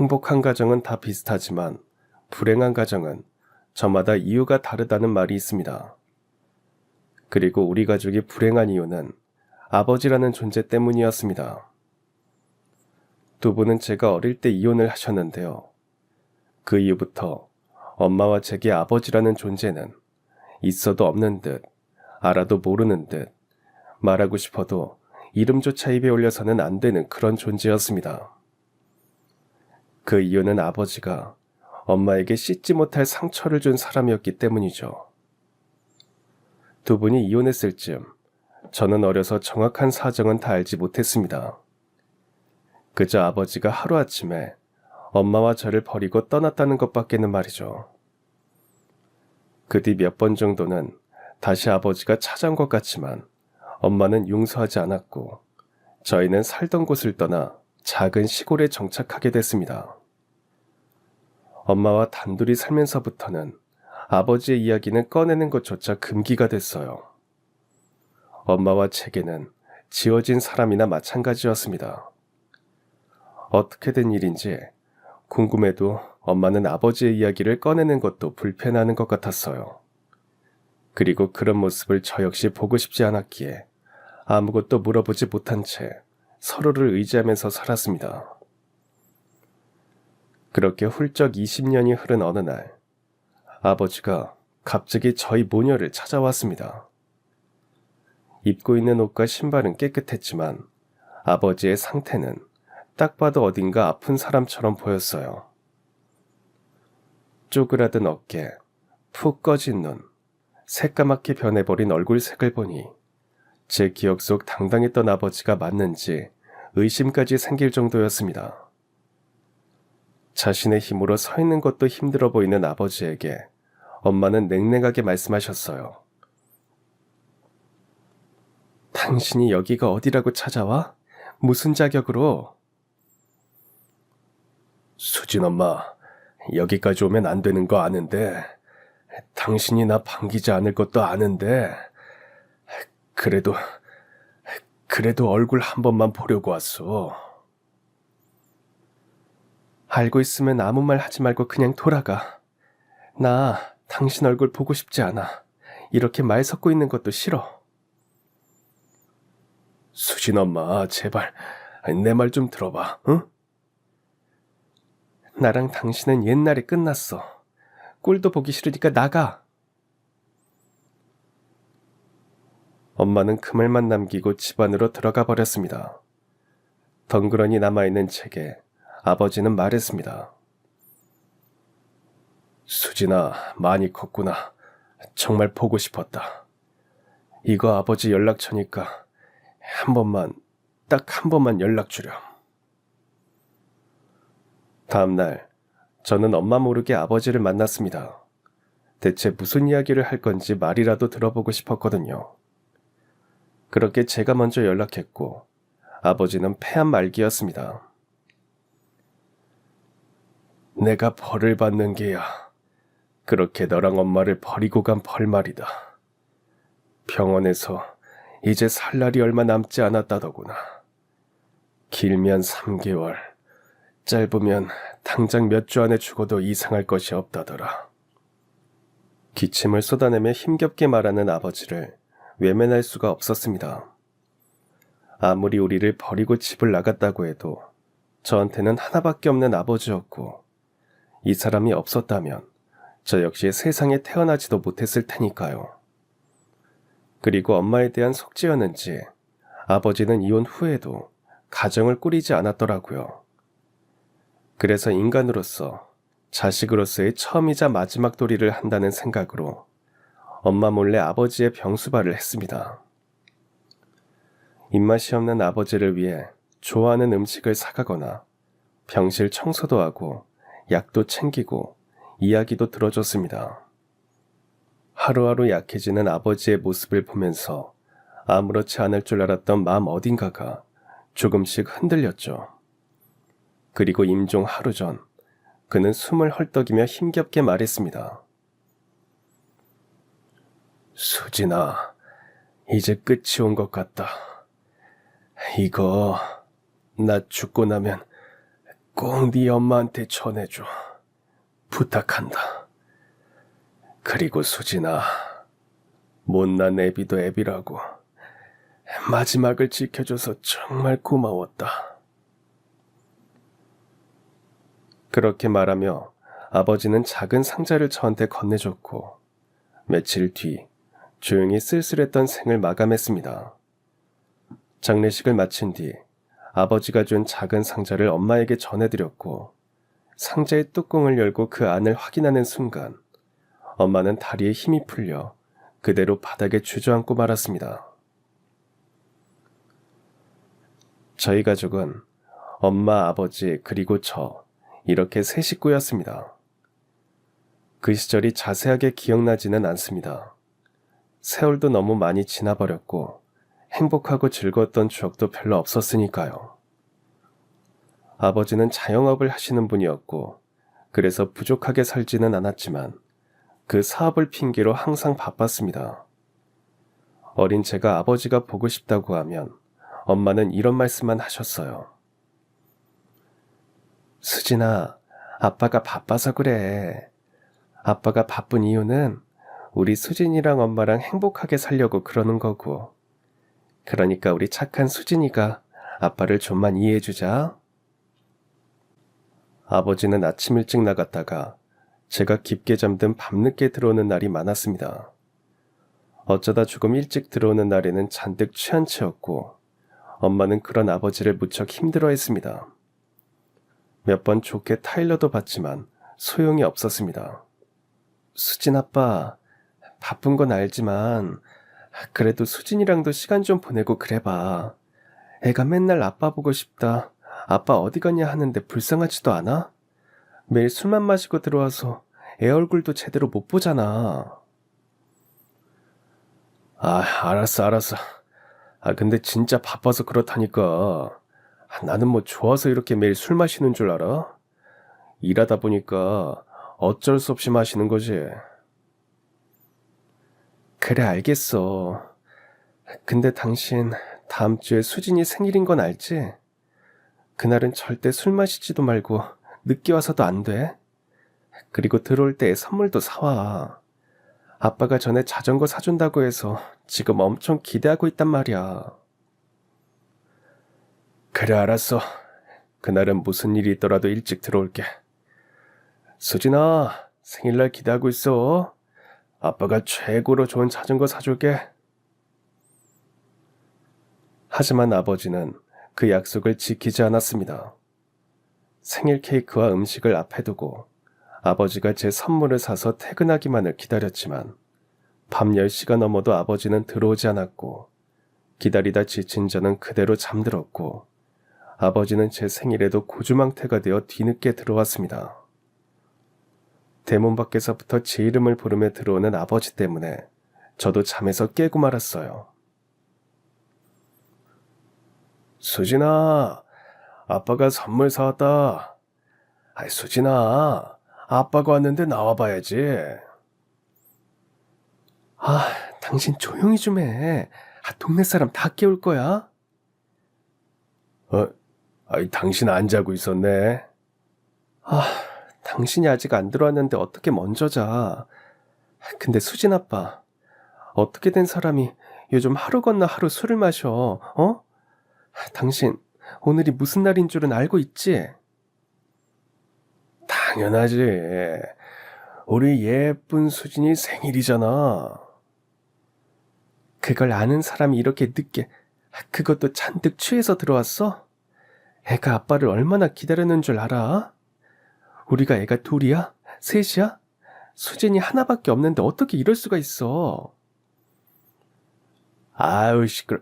행복한 가정은 다 비슷하지만 불행한 가정은 저마다 이유가 다르다는 말이 있습니다. 그리고 우리 가족이 불행한 이유는 아버지라는 존재 때문이었습니다. 두 분은 제가 어릴 때 이혼을 하셨는데요. 그 이후부터 엄마와 제게 아버지라는 존재는 있어도 없는 듯, 알아도 모르는 듯, 말하고 싶어도 이름조차 입에 올려서는 안 되는 그런 존재였습니다. 그 이유는 아버지가 엄마에게 씻지 못할 상처를 준 사람이었기 때문이죠. 두 분이 이혼했을 즈음 저는 어려서 정확한 사정은 다 알지 못했습니다. 그저 아버지가 하루아침에 엄마와 저를 버리고 떠났다는 것밖에는 말이죠. 그 뒤 몇 번 정도는 다시 아버지가 찾아온 것 같지만 엄마는 용서하지 않았고 저희는 살던 곳을 떠나 작은 시골에 정착하게 됐습니다. 엄마와 단둘이 살면서부터는 아버지의 이야기는 꺼내는 것조차 금기가 됐어요. 엄마와 제게는 지워진 사람이나 마찬가지였습니다. 어떻게 된 일인지 궁금해도 엄마는 아버지의 이야기를 꺼내는 것도 불편해하는 것 같았어요. 그리고 그런 모습을 저 역시 보고 싶지 않았기에 아무것도 물어보지 못한 채 서로를 의지하면서 살았습니다. 그렇게 훌쩍 20년이 흐른 어느 날, 아버지가 갑자기 저희 모녀를 찾아왔습니다. 입고 있는 옷과 신발은 깨끗했지만 아버지의 상태는 딱 봐도 어딘가 아픈 사람처럼 보였어요. 쪼그라든 어깨, 푹 꺼진 눈, 새까맣게 변해버린 얼굴색을 보니 제 기억 속 당당했던 아버지가 맞는지 의심까지 생길 정도였습니다. 자신의 힘으로 서 있는 것도 힘들어 보이는 아버지에게 엄마는 냉랭하게 말씀하셨어요. 당신이 여기가 어디라고 찾아와? 무슨 자격으로? 수진 엄마, 여기까지 오면 안 되는 거 아는데, 당신이 나 반기지 않을 것도 아는데, 그래도 얼굴 한 번만 보려고 왔어. 알고 있으면 아무 말 하지 말고 그냥 돌아가. 나 당신 얼굴 보고 싶지 않아. 이렇게 말 섞고 있는 것도 싫어. 수진 엄마, 제발 내 말 좀 들어봐, 응? 나랑 당신은 옛날에 끝났어. 꼴도 보기 싫으니까 나가. 엄마는 그 말만 남기고 집 안으로 들어가 버렸습니다. 덩그러니 남아있는 제게 아버지는 말했습니다. 수진아, 많이 컸구나. 정말 보고 싶었다. 이거 아버지 연락처니까 딱 한 번만 연락 주렴. 다음 날 저는 엄마 모르게 아버지를 만났습니다. 대체 무슨 이야기를 할 건지 말이라도 들어보고 싶었거든요. 그렇게 제가 먼저 연락했고 아버지는 패한 말기였습니다. 내가 벌을 받는 게야. 그렇게 너랑 엄마를 버리고 간 벌 말이다. 병원에서 이제 살 날이 얼마 남지 않았다더구나. 길면 3개월, 짧으면 당장 몇 주 안에 죽어도 이상할 것이 없다더라. 기침을 쏟아내며 힘겹게 말하는 아버지를 외면할 수가 없었습니다. 아무리 우리를 버리고 집을 나갔다고 해도 저한테는 하나밖에 없는 아버지였고 이 사람이 없었다면 저 역시 세상에 태어나지도 못했을 테니까요. 그리고 엄마에 대한 속죄였는지 아버지는 이혼 후에도 가정을 꾸리지 않았더라고요. 그래서 인간으로서 자식으로서의 처음이자 마지막 도리를 한다는 생각으로 엄마 몰래 아버지의 병수발을 했습니다. 입맛이 없는 아버지를 위해 좋아하는 음식을 사가거나 병실 청소도 하고 약도 챙기고 이야기도 들어줬습니다. 하루하루 약해지는 아버지의 모습을 보면서 아무렇지 않을 줄 알았던 마음 어딘가가 조금씩 흔들렸죠. 그리고 임종 하루 전 그는 숨을 헐떡이며 힘겹게 말했습니다. 수진아, 이제 끝이 온 것 같다. 이거 나 죽고 나면 꼭 네 엄마한테 전해줘. 부탁한다. 그리고 수진아, 못난 애비도 애비라고 마지막을 지켜줘서 정말 고마웠다. 그렇게 말하며 아버지는 작은 상자를 저한테 건네줬고 며칠 뒤 조용히 쓸쓸했던 생을 마감했습니다. 장례식을 마친 뒤 아버지가 준 작은 상자를 엄마에게 전해드렸고 상자의 뚜껑을 열고 그 안을 확인하는 순간 엄마는 다리에 힘이 풀려 그대로 바닥에 주저앉고 말았습니다. 저희 가족은 엄마, 아버지, 그리고 저 이렇게 세 식구였습니다. 그 시절이 자세하게 기억나지는 않습니다. 세월도 너무 많이 지나버렸고 행복하고 즐거웠던 추억도 별로 없었으니까요. 아버지는 자영업을 하시는 분이었고 그래서 부족하게 살지는 않았지만 그 사업을 핑계로 항상 바빴습니다. 어린 제가 아버지가 보고 싶다고 하면 엄마는 이런 말씀만 하셨어요. 수진아, 아빠가 바빠서 그래. 아빠가 바쁜 이유는 우리 수진이랑 엄마랑 행복하게 살려고 그러는 거고. 그러니까 우리 착한 수진이가 아빠를 좀만 이해해주자. 아버지는 아침 일찍 나갔다가 제가 깊게 잠든 밤늦게 들어오는 날이 많았습니다. 어쩌다 조금 일찍 들어오는 날에는 잔뜩 취한 채였고 엄마는 그런 아버지를 무척 힘들어했습니다. 몇 번 좋게 타일러도 봤지만 소용이 없었습니다. 수진 아빠, 바쁜 건 알지만 그래도 수진이랑도 시간 좀 보내고 그래봐. 애가 맨날 아빠 보고 싶다, 아빠 어디 갔냐 하는데 불쌍하지도 않아? 매일 술만 마시고 들어와서 애 얼굴도 제대로 못 보잖아. 알았어. 근데 진짜 바빠서 그렇다니까. 나는 뭐 좋아서 이렇게 매일 술 마시는 줄 알아? 일하다 보니까 어쩔 수 없이 마시는 거지. 그래, 알겠어. 근데 당신 다음 주에 수진이 생일인 건 알지? 그날은 절대 술 마시지도 말고 늦게 와서도 안 돼. 그리고 들어올 때 선물도 사와. 아빠가 전에 자전거 사준다고 해서 지금 엄청 기대하고 있단 말이야. 그래, 알았어. 그날은 무슨 일이 있더라도 일찍 들어올게. 수진아, 생일날 기대하고 있어. 아빠가 최고로 좋은 자전거 사줄게. 하지만 아버지는 그 약속을 지키지 않았습니다. 생일 케이크와 음식을 앞에 두고 아버지가 제 선물을 사서 퇴근하기만을 기다렸지만 밤 10시가 넘어도 아버지는 들어오지 않았고 기다리다 지친 저는 그대로 잠들었고 아버지는 제 생일에도 고주망태가 되어 뒤늦게 들어왔습니다. 대문 밖에서부터 제 이름을 부르며 들어오는 아버지 때문에 저도 잠에서 깨고 말았어요. 수진아, 아빠가 선물 사왔다. 수진아, 아빠가 왔는데 나와봐야지. 당신 조용히 좀 해. 동네 사람 다 깨울 거야. 당신 안 자고 있었네. 당신이 아직 안 들어왔는데 어떻게 먼저 자. 근데 수진 아빠, 어떻게 된 사람이 요즘 하루 건너 하루 술을 마셔, 어? 당신 오늘이 무슨 날인 줄은 알고 있지? 당연하지. 우리 예쁜 수진이 생일이잖아. 그걸 아는 사람이 이렇게 늦게, 그것도 잔뜩 취해서 들어왔어? 애가 아빠를 얼마나 기다렸는 줄 알아? 우리가 애가 둘이야? 셋이야? 수진이 하나밖에 없는데 어떻게 이럴 수가 있어? 아유, 시끄러.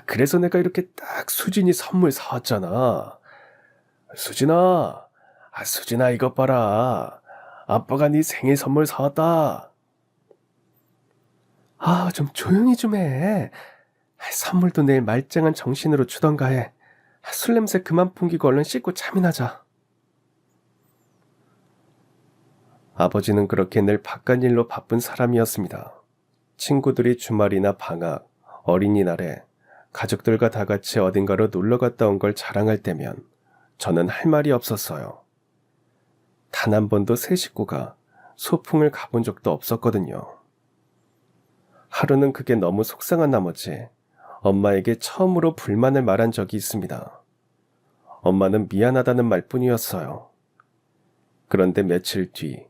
그래서 내가 이렇게 딱 수진이 선물 사왔잖아. 수진아, 수진아, 이것 봐라. 아빠가 네 생일 선물 사왔다. 좀 조용히 좀 해. 선물도 내일 말짱한 정신으로 주던가 해. 술 냄새 그만 풍기고 얼른 씻고 잠이나 자. 아버지는 그렇게 늘 바깥일로 바쁜 사람이었습니다. 친구들이 주말이나 방학, 어린이날에 가족들과 다 같이 어딘가로 놀러 갔다 온 걸 자랑할 때면 저는 할 말이 없었어요. 단 한 번도 세 식구가 소풍을 가본 적도 없었거든요. 하루는 그게 너무 속상한 나머지 엄마에게 처음으로 불만을 말한 적이 있습니다. 엄마는 미안하다는 말뿐이었어요. 그런데 며칠 뒤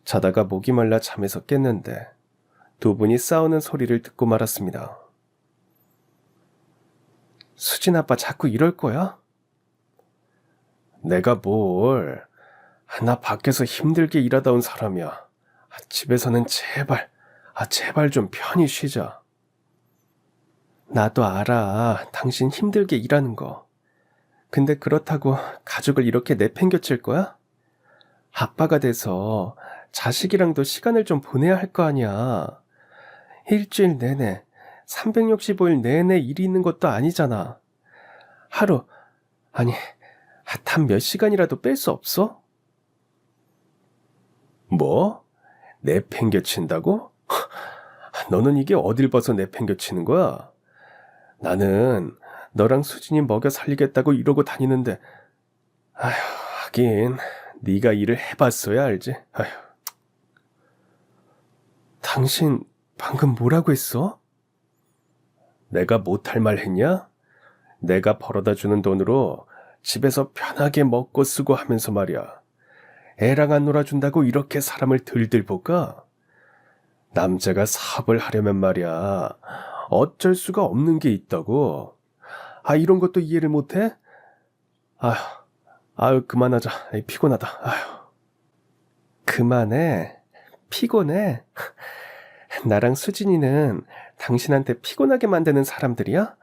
자다가 목이 말라 잠에서 깼는데 두 분이 싸우는 소리를 듣고 말았습니다. 수진 아빠 자꾸 이럴 거야? 내가 뭘? 나 밖에서 힘들게 일하다 온 사람이야. 집에서는 제발 좀 편히 쉬자. 나도 알아. 당신 힘들게 일하는 거. 근데 그렇다고 가족을 이렇게 내팽겨칠 거야? 아빠가 돼서 자식이랑도 시간을 좀 보내야 할 거 아니야. 일주일 내내, 365일 내내 일이 있는 것도 아니잖아. 하루, 아니, 단 몇 시간이라도 뺄 수 없어? 뭐? 내팽겨친다고? 너는 이게 어딜 봐서 내팽겨치는 거야? 나는 너랑 수진이 먹여 살리겠다고 이러고 다니는데, 아휴, 하긴 네가 일을 해봤어야 알지. 아휴. 당신 방금 뭐라고 했어? 내가 못할 말 했냐? 내가 벌어다 주는 돈으로 집에서 편하게 먹고 쓰고 하면서 말이야. 애랑 안 놀아준다고 이렇게 사람을 들들 볶아? 남자가 사업을 하려면 말이야. 어쩔 수가 없는 게 있다고. 이런 것도 이해를 못해? 아유, 그만하자. 피곤하다. 아유. 그만해. 피곤해. 나랑 수진이는 당신한테 피곤하게 만드는 사람들이야?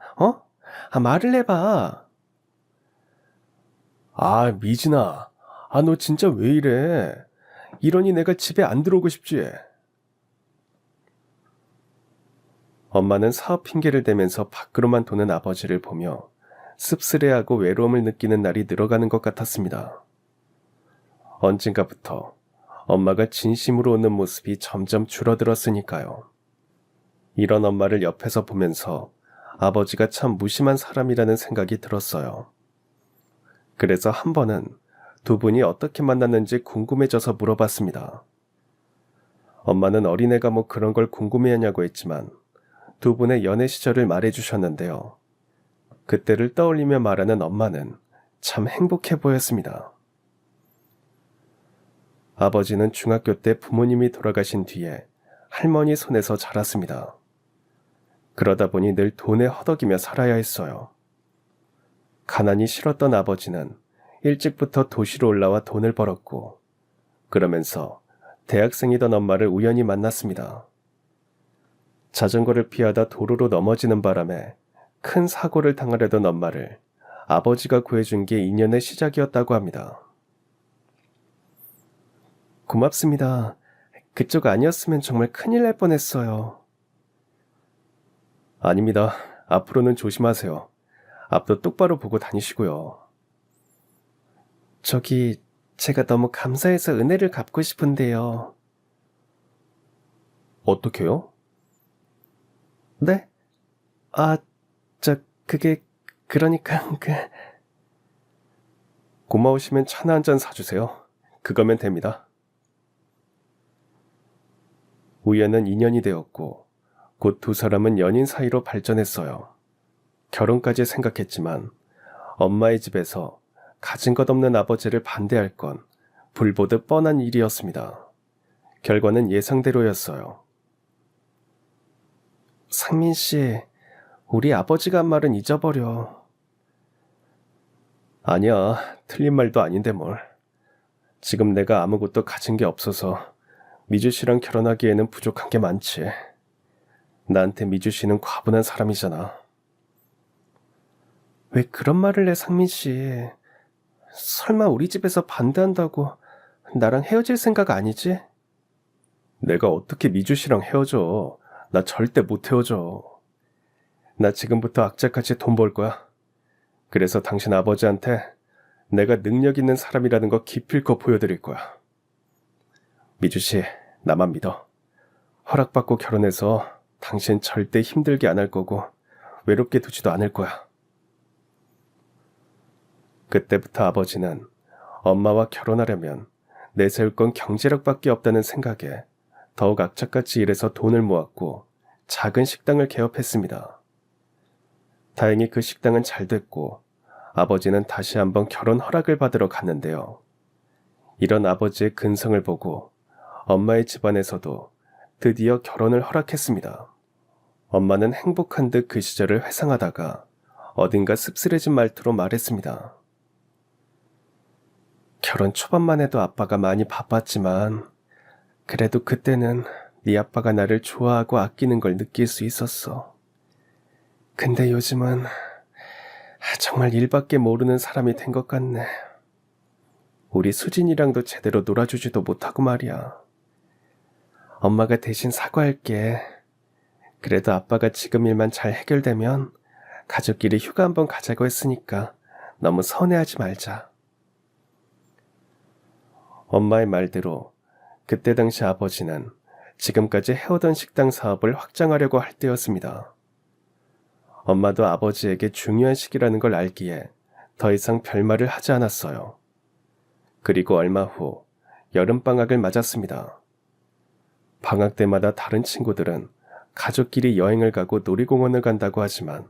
말을 해봐. 미진아. 너 진짜 왜 이래? 이러니 내가 집에 안 들어오고 싶지? 엄마는 사업 핑계를 대면서 밖으로만 도는 아버지를 보며 씁쓸해하고 외로움을 느끼는 날이 늘어가는 것 같았습니다. 언젠가부터 엄마가 진심으로 웃는 모습이 점점 줄어들었으니까요. 이런 엄마를 옆에서 보면서 아버지가 참 무심한 사람이라는 생각이 들었어요. 그래서 한 번은 두 분이 어떻게 만났는지 궁금해져서 물어봤습니다. 엄마는 어린애가 뭐 그런 걸 궁금해하냐고 했지만 두 분의 연애 시절을 말해주셨는데요. 그때를 떠올리며 말하는 엄마는 참 행복해 보였습니다. 아버지는 중학교 때 부모님이 돌아가신 뒤에 할머니 손에서 자랐습니다. 그러다 보니 늘 돈에 허덕이며 살아야 했어요. 가난이 싫었던 아버지는 일찍부터 도시로 올라와 돈을 벌었고, 그러면서 대학생이던 엄마를 우연히 만났습니다. 자전거를 피하다 도로로 넘어지는 바람에 큰 사고를 당하려던 엄마를 아버지가 구해준 게 인연의 시작이었다고 합니다. 고맙습니다. 그쪽 아니었으면 정말 큰일 날 뻔했어요. 아닙니다. 앞으로는 조심하세요. 앞도 똑바로 보고 다니시고요. 제가 너무 감사해서 은혜를 갚고 싶은데요. 어떻게요? 네? 그러니까 고마우시면 차나 한 잔 사주세요. 그거면 됩니다. 우연은 인연이 되었고 곧 두 사람은 연인 사이로 발전했어요. 결혼까지 생각했지만 엄마의 집에서 가진 것 없는 아버지를 반대할 건 불보듯 뻔한 일이었습니다. 결과는 예상대로였어요. 상민 씨, 우리 아버지가 한 말은 잊어버려. 아니야, 틀린 말도 아닌데 뭘. 지금 내가 아무것도 가진 게 없어서 미주 씨랑 결혼하기에는 부족한 게 많지. 나한테 미주 씨는 과분한 사람이잖아. 왜 그런 말을 해, 상민 씨. 설마 우리 집에서 반대한다고 나랑 헤어질 생각 아니지? 내가 어떻게 미주 씨랑 헤어져. 나 절대 못 헤어져. 나 지금부터 악착같이 돈 벌 거야. 그래서 당신 아버지한테 내가 능력 있는 사람이라는 거 기필코 보여드릴 거야. 미주 씨, 나만 믿어. 허락받고 결혼해서 당신 절대 힘들게 안 할 거고 외롭게 두지도 않을 거야. 그때부터 아버지는 엄마와 결혼하려면 내세울 건 경제력밖에 없다는 생각에 더욱 악착같이 일해서 돈을 모았고 작은 식당을 개업했습니다. 다행히 그 식당은 잘 됐고 아버지는 다시 한번 결혼 허락을 받으러 갔는데요. 이런 아버지의 근성을 보고 엄마의 집안에서도 드디어 결혼을 허락했습니다. 엄마는 행복한 듯 그 시절을 회상하다가 어딘가 씁쓸해진 말투로 말했습니다. 결혼 초반만 해도 아빠가 많이 바빴지만 그래도 그때는 네 아빠가 나를 좋아하고 아끼는 걸 느낄 수 있었어. 근데 요즘은 정말 일밖에 모르는 사람이 된 것 같네. 우리 수진이랑도 제대로 놀아주지도 못하고 말이야. 엄마가 대신 사과할게. 그래도 아빠가 지금 일만 잘 해결되면 가족끼리 휴가 한번 가자고 했으니까 너무 서운해하지 말자. 엄마의 말대로 그때 당시 아버지는 지금까지 해오던 식당 사업을 확장하려고 할 때였습니다. 엄마도 아버지에게 중요한 시기라는 걸 알기에 더 이상 별말을 하지 않았어요. 그리고 얼마 후 여름방학을 맞았습니다. 방학 때마다 다른 친구들은 가족끼리 여행을 가고 놀이공원을 간다고 하지만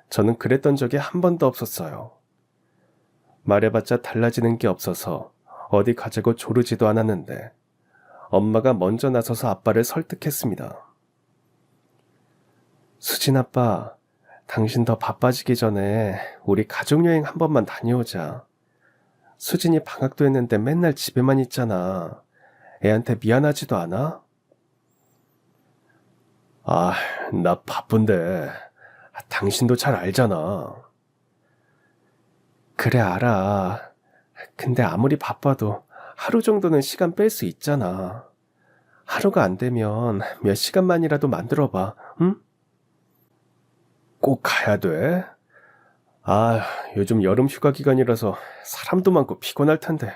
저는 그랬던 적이 한 번도 없었어요. 말해봤자 달라지는 게 없어서 어디 가자고 조르지도 않았는데 엄마가 먼저 나서서 아빠를 설득했습니다. 수진 아빠, 당신 더 바빠지기 전에 우리 가족여행 한 번만 다녀오자. 수진이 방학도 했는데 맨날 집에만 있잖아. 애한테 미안하지도 않아? 아, 나 바쁜데. 당신도 잘 알잖아. 그래, 알아. 근데 아무리 바빠도 하루 정도는 시간 뺄 수 있잖아. 하루가 안 되면 몇 시간만이라도 만들어봐, 응? 꼭 가야 돼? 아, 요즘 여름 휴가 기간이라서 사람도 많고 피곤할 텐데.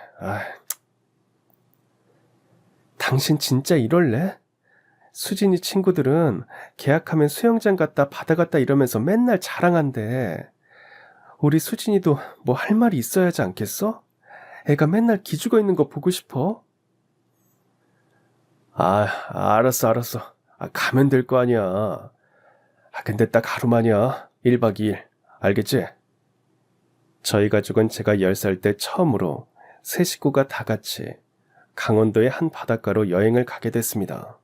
당신 진짜 이럴래? 수진이 친구들은 계약하면 수영장 갔다 바다 갔다 이러면서 맨날 자랑한대. 우리 수진이도 뭐 할 말이 있어야 하지 않겠어? 애가 맨날 기죽어 있는 거 보고 싶어. 알았어. 가면 될 거 아니야. 근데 딱 하루만이야. 1박 2일. 알겠지? 저희 가족은 제가 10살 때 처음으로 세 식구가 다 같이 강원도의 한 바닷가로 여행을 가게 됐습니다.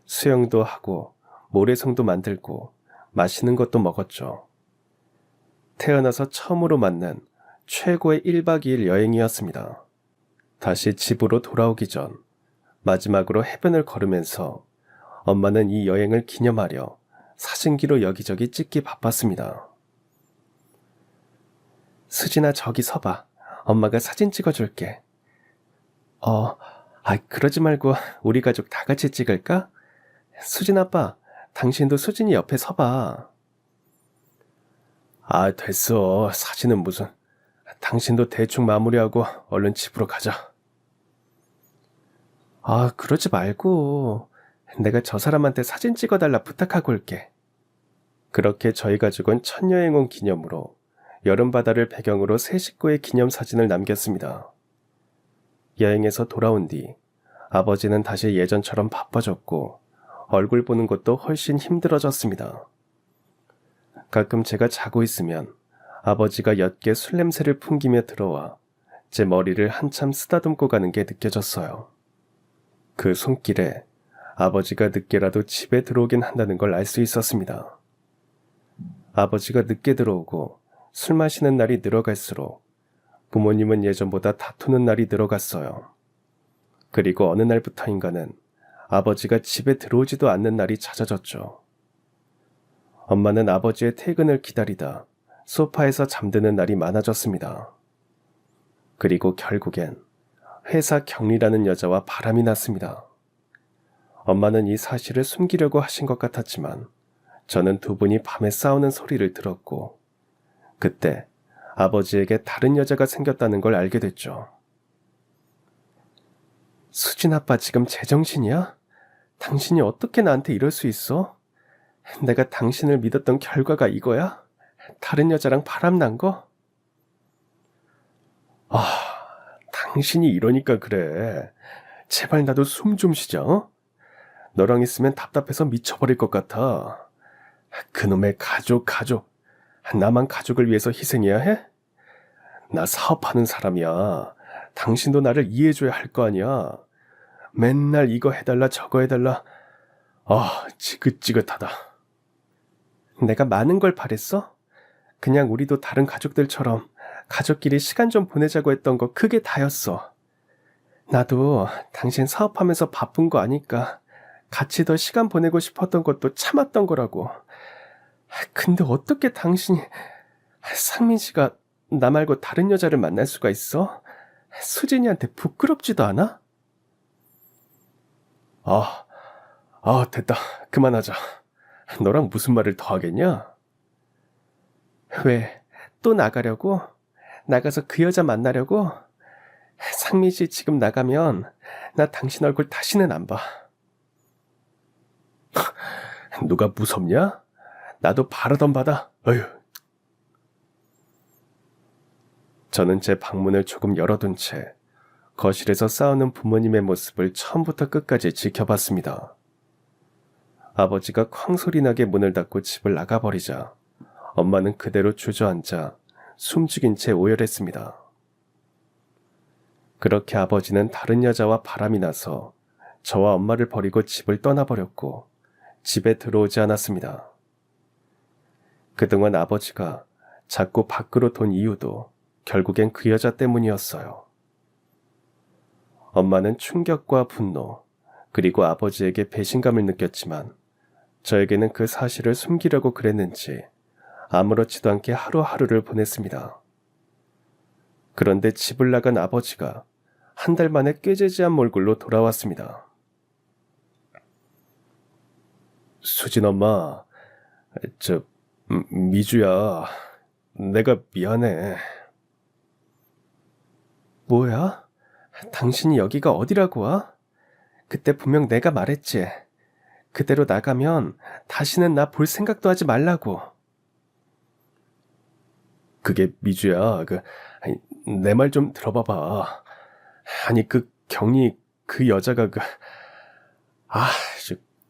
수영도 하고 모래성도 만들고 맛있는 것도 먹었죠. 태어나서 처음으로 만난 최고의 1박 2일 여행이었습니다. 다시 집으로 돌아오기 전 마지막으로 해변을 걸으면서 엄마는 이 여행을 기념하려 사진기로 여기저기 찍기 바빴습니다. 수진아, 저기 서봐. 엄마가 사진 찍어줄게. 그러지 말고 우리 가족 다 같이 찍을까? 수진 아빠, 당신도 수진이 옆에 서봐. 됐어. 사진은 무슨. 당신도 대충 마무리하고 얼른 집으로 가자. 그러지 말고 내가 저 사람한테 사진 찍어달라 부탁하고 올게. 그렇게 저희 가족은 첫 여행 온 기념으로 여름바다를 배경으로 세 식구의 기념사진을 남겼습니다. 여행에서 돌아온 뒤 아버지는 다시 예전처럼 바빠졌고 얼굴 보는 것도 훨씬 힘들어졌습니다. 가끔 제가 자고 있으면 아버지가 옅게 술 냄새를 풍기며 들어와 제 머리를 한참 쓰다듬고 가는 게 느껴졌어요. 그 손길에 아버지가 늦게라도 집에 들어오긴 한다는 걸 알 수 있었습니다. 아버지가 늦게 들어오고 술 마시는 날이 늘어갈수록 부모님은 예전보다 다투는 날이 늘어갔어요. 그리고 어느 날부터인가는 아버지가 집에 들어오지도 않는 날이 잦아졌죠. 엄마는 아버지의 퇴근을 기다리다 소파에서 잠드는 날이 많아졌습니다. 그리고 결국엔 회사 경리라는 여자와 바람이 났습니다. 엄마는 이 사실을 숨기려고 하신 것 같았지만 저는 두 분이 밤에 싸우는 소리를 들었고 그때 아버지에게 다른 여자가 생겼다는 걸 알게 됐죠. 수진 아빠 지금 제정신이야? 당신이 어떻게 나한테 이럴 수 있어? 내가 당신을 믿었던 결과가 이거야? 다른 여자랑 바람 난 거? 아, 당신이 이러니까 그래. 제발 나도 숨 좀 쉬자, 어? 너랑 있으면 답답해서 미쳐버릴 것 같아. 그놈의 가족. 나만 가족을 위해서 희생해야 해? 나 사업하는 사람이야. 당신도 나를 이해해줘야 할 거 아니야. 맨날 이거 해달라 저거 해달라. 아, 지긋지긋하다. 내가 많은 걸 바랬어? 그냥 우리도 다른 가족들처럼 가족끼리 시간 좀 보내자고 했던 거 그게 다였어. 나도 당신 사업하면서 바쁜 거 아니까 같이 더 시간 보내고 싶었던 것도 참았던 거라고. 근데 어떻게 당신이... 상민 씨가 나 말고 다른 여자를 만날 수가 있어? 수진이한테 부끄럽지도 않아? 됐다. 그만하자. 너랑 무슨 말을 더 하겠냐? 왜? 또 나가려고? 나가서 그 여자 만나려고? 상민 씨 지금 나가면 나 당신 얼굴 다시는 안 봐. 누가 무섭냐? 나도 바라던 바다. 어휴. 저는 제 방문을 조금 열어둔 채 거실에서 싸우는 부모님의 모습을 처음부터 끝까지 지켜봤습니다. 아버지가 쾅 소리 나게 문을 닫고 집을 나가버리자 엄마는 그대로 주저앉아 숨죽인 채 오열했습니다. 그렇게 아버지는 다른 여자와 바람이 나서 저와 엄마를 버리고 집을 떠나버렸고 집에 들어오지 않았습니다. 그동안 아버지가 자꾸 밖으로 돈 이유도 결국엔 그 여자 때문이었어요. 엄마는 충격과 분노, 그리고 아버지에게 배신감을 느꼈지만 저에게는 그 사실을 숨기려고 그랬는지 아무렇지도 않게 하루하루를 보냈습니다. 그런데 집을 나간 아버지가 한 달 만에 꾀재재한 몰골로 돌아왔습니다. 수진 엄마, 미주야, 내가 미안해. 뭐야? 당신이 여기가 어디라고 와? 그때 분명 내가 말했지. 그대로 나가면 다시는 나 볼 생각도 하지 말라고. 그게 미주야, 내 말 좀 들어봐봐. 아니, 경리, 그 여자가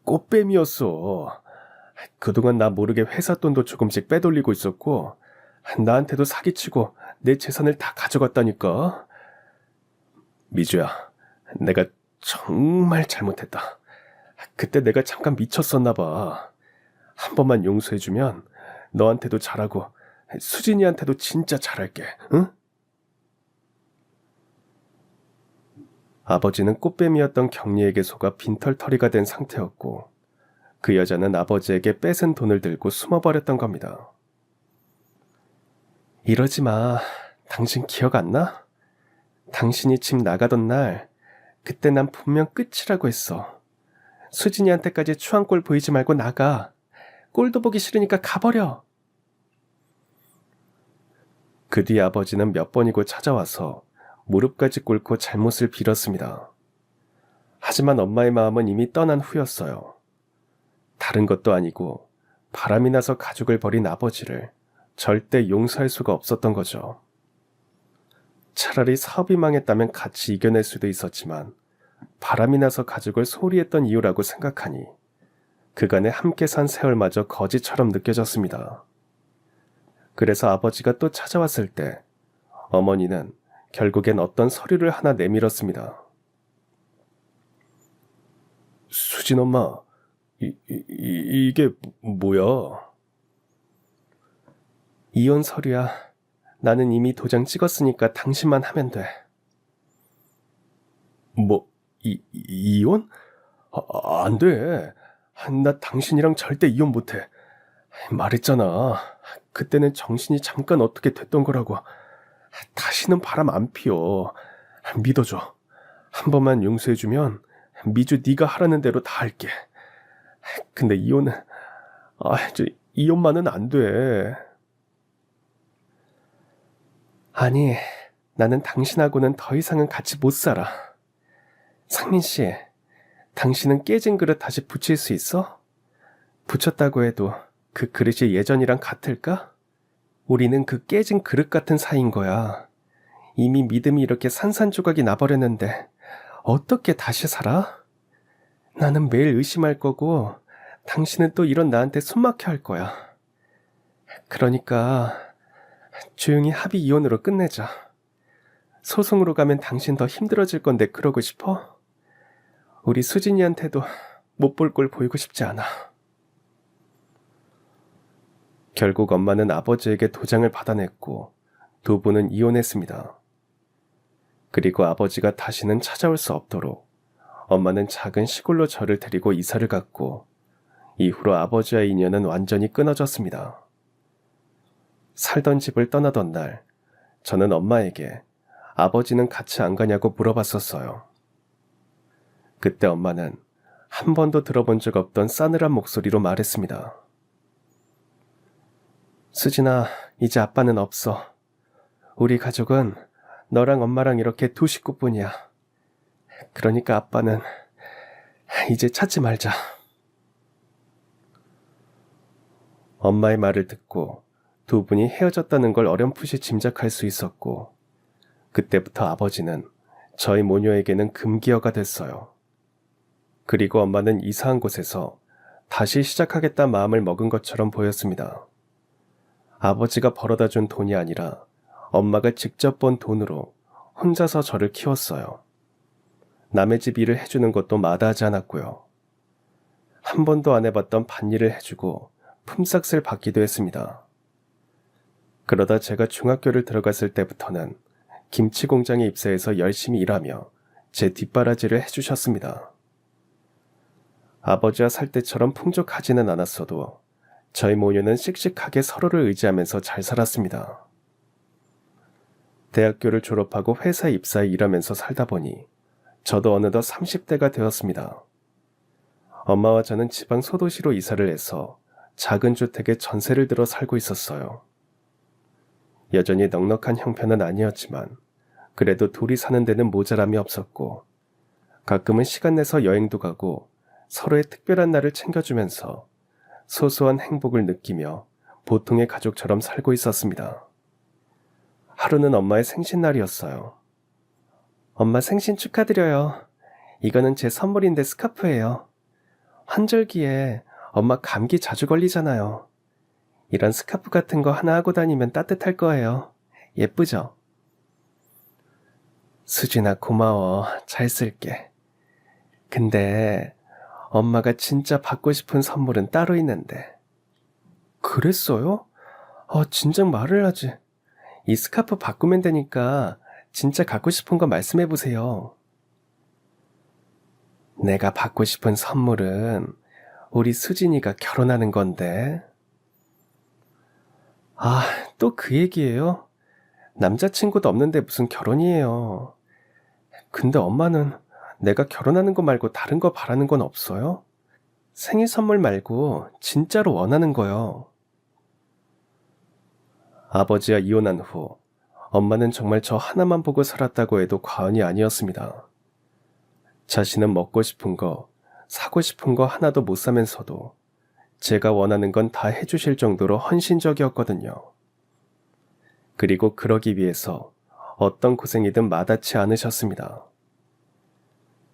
꽃뱀이었어. 그동안 나 모르게 회사 돈도 조금씩 빼돌리고 있었고, 나한테도 사기치고 내 재산을 다 가져갔다니까. 미주야, 내가 정말 잘못했다. 그때 내가 잠깐 미쳤었나 봐. 한 번만 용서해주면 너한테도 잘하고 수진이한테도 진짜 잘할게, 응? 아버지는 꽃뱀이었던 경리에게 속아 빈털터리가 된 상태였고 그 여자는 아버지에게 뺏은 돈을 들고 숨어버렸던 겁니다. 이러지 마. 당신 기억 안 나? 당신이 집 나가던 날 그때 난 분명 끝이라고 했어. 수진이한테까지 추한 꼴 보이지 말고 나가. 꼴도 보기 싫으니까 가버려. 그 뒤 아버지는 몇 번이고 찾아와서 무릎까지 꿇고 잘못을 빌었습니다. 하지만 엄마의 마음은 이미 떠난 후였어요. 다른 것도 아니고 바람이 나서 가족을 버린 아버지를 절대 용서할 수가 없었던 거죠. 차라리 사업이 망했다면 같이 이겨낼 수도 있었지만 바람이 나서 가족을 소홀히 했던 이유라고 생각하니 그간에 함께 산 세월마저 거지처럼 느껴졌습니다. 그래서 아버지가 또 찾아왔을 때 어머니는 결국엔 어떤 서류를 하나 내밀었습니다. 수진 엄마, 이게 뭐야? 이혼 서류야. 나는 이미 도장 찍었으니까 당신만 하면 돼. 이혼? 안 돼. 나 당신이랑 절대 이혼 못해. 말했잖아. 그때는 정신이 잠깐 어떻게 됐던 거라고. 다시는 바람 안 피워. 믿어줘. 한 번만 용서해주면 미주 네가 하라는 대로 다 할게. 근데 이혼은... 이혼만은 안 돼. 아니, 나는 당신하고는 더 이상은 같이 못 살아. 상민 씨, 당신은 깨진 그릇 다시 붙일 수 있어? 붙였다고 해도 그 그릇이 예전이랑 같을까? 우리는 그 깨진 그릇 같은 사이인 거야. 이미 믿음이 이렇게 산산조각이 나버렸는데 어떻게 다시 살아? 나는 매일 의심할 거고 당신은 또 이런 나한테 숨막혀 할 거야. 그러니까 조용히 합의 이혼으로 끝내자. 소송으로 가면 당신 더 힘들어질 건데 그러고 싶어? 우리 수진이한테도 못 볼 꼴 보이고 싶지 않아. 결국 엄마는 아버지에게 도장을 받아냈고 두 분은 이혼했습니다. 그리고 아버지가 다시는 찾아올 수 없도록 엄마는 작은 시골로 저를 데리고 이사를 갔고 이후로 아버지와의 인연은 완전히 끊어졌습니다. 살던 집을 떠나던 날 저는 엄마에게 아버지는 같이 안 가냐고 물어봤었어요. 그때 엄마는 한 번도 들어본 적 없던 싸늘한 목소리로 말했습니다. 수진아, 이제 아빠는 없어. 우리 가족은 너랑 엄마랑 이렇게 두 식구뿐이야. 그러니까 아빠는 이제 찾지 말자. 엄마의 말을 듣고 두 분이 헤어졌다는 걸 어렴풋이 짐작할 수 있었고 그때부터 아버지는 저희 모녀에게는 금기어가 됐어요. 그리고 엄마는 이사한 곳에서 다시 시작하겠다 마음을 먹은 것처럼 보였습니다. 아버지가 벌어다 준 돈이 아니라 엄마가 직접 번 돈으로 혼자서 저를 키웠어요. 남의 집 일을 해주는 것도 마다하지 않았고요. 한 번도 안 해봤던 밭일을 해주고 품삯을 받기도 했습니다. 그러다 제가 중학교를 들어갔을 때부터는 김치 공장에 입사해서 열심히 일하며 제 뒷바라지를 해주셨습니다. 아버지와 살 때처럼 풍족하지는 않았어도 저희 모녀는 씩씩하게 서로를 의지하면서 잘 살았습니다. 대학교를 졸업하고 회사에 입사해 일하면서 살다 보니 저도 어느덧 30대가 되었습니다. 엄마와 저는 지방 소도시로 이사를 해서 작은 주택에 전세를 들어 살고 있었어요. 여전히 넉넉한 형편은 아니었지만 그래도 둘이 사는 데는 모자람이 없었고 가끔은 시간 내서 여행도 가고 서로의 특별한 날을 챙겨주면서 소소한 행복을 느끼며 보통의 가족처럼 살고 있었습니다. 하루는 엄마의 생신날이었어요. 엄마 생신 축하드려요. 이거는 제 선물인데 스카프예요. 환절기에 엄마 감기 자주 걸리잖아요. 이런 스카프 같은 거 하나 하고 다니면 따뜻할 거예요. 예쁘죠? 수진아 고마워. 잘 쓸게. 근데 엄마가 진짜 받고 싶은 선물은 따로 있는데. 그랬어요? 진작 말을 하지. 이 스카프 바꾸면 되니까 진짜 갖고 싶은 거 말씀해보세요. 내가 받고 싶은 선물은 우리 수진이가 결혼하는 건데. 또 그 얘기예요? 남자친구도 없는데 무슨 결혼이에요. 근데 엄마는 내가 결혼하는 거 말고 다른 거 바라는 건 없어요? 생일 선물 말고 진짜로 원하는 거요. 아버지와 이혼한 후 엄마는 정말 저 하나만 보고 살았다고 해도 과언이 아니었습니다. 자신은 먹고 싶은 거, 사고 싶은 거 하나도 못 사면서도 제가 원하는 건 다 해주실 정도로 헌신적이었거든요. 그리고 그러기 위해서 어떤 고생이든 마다치 않으셨습니다.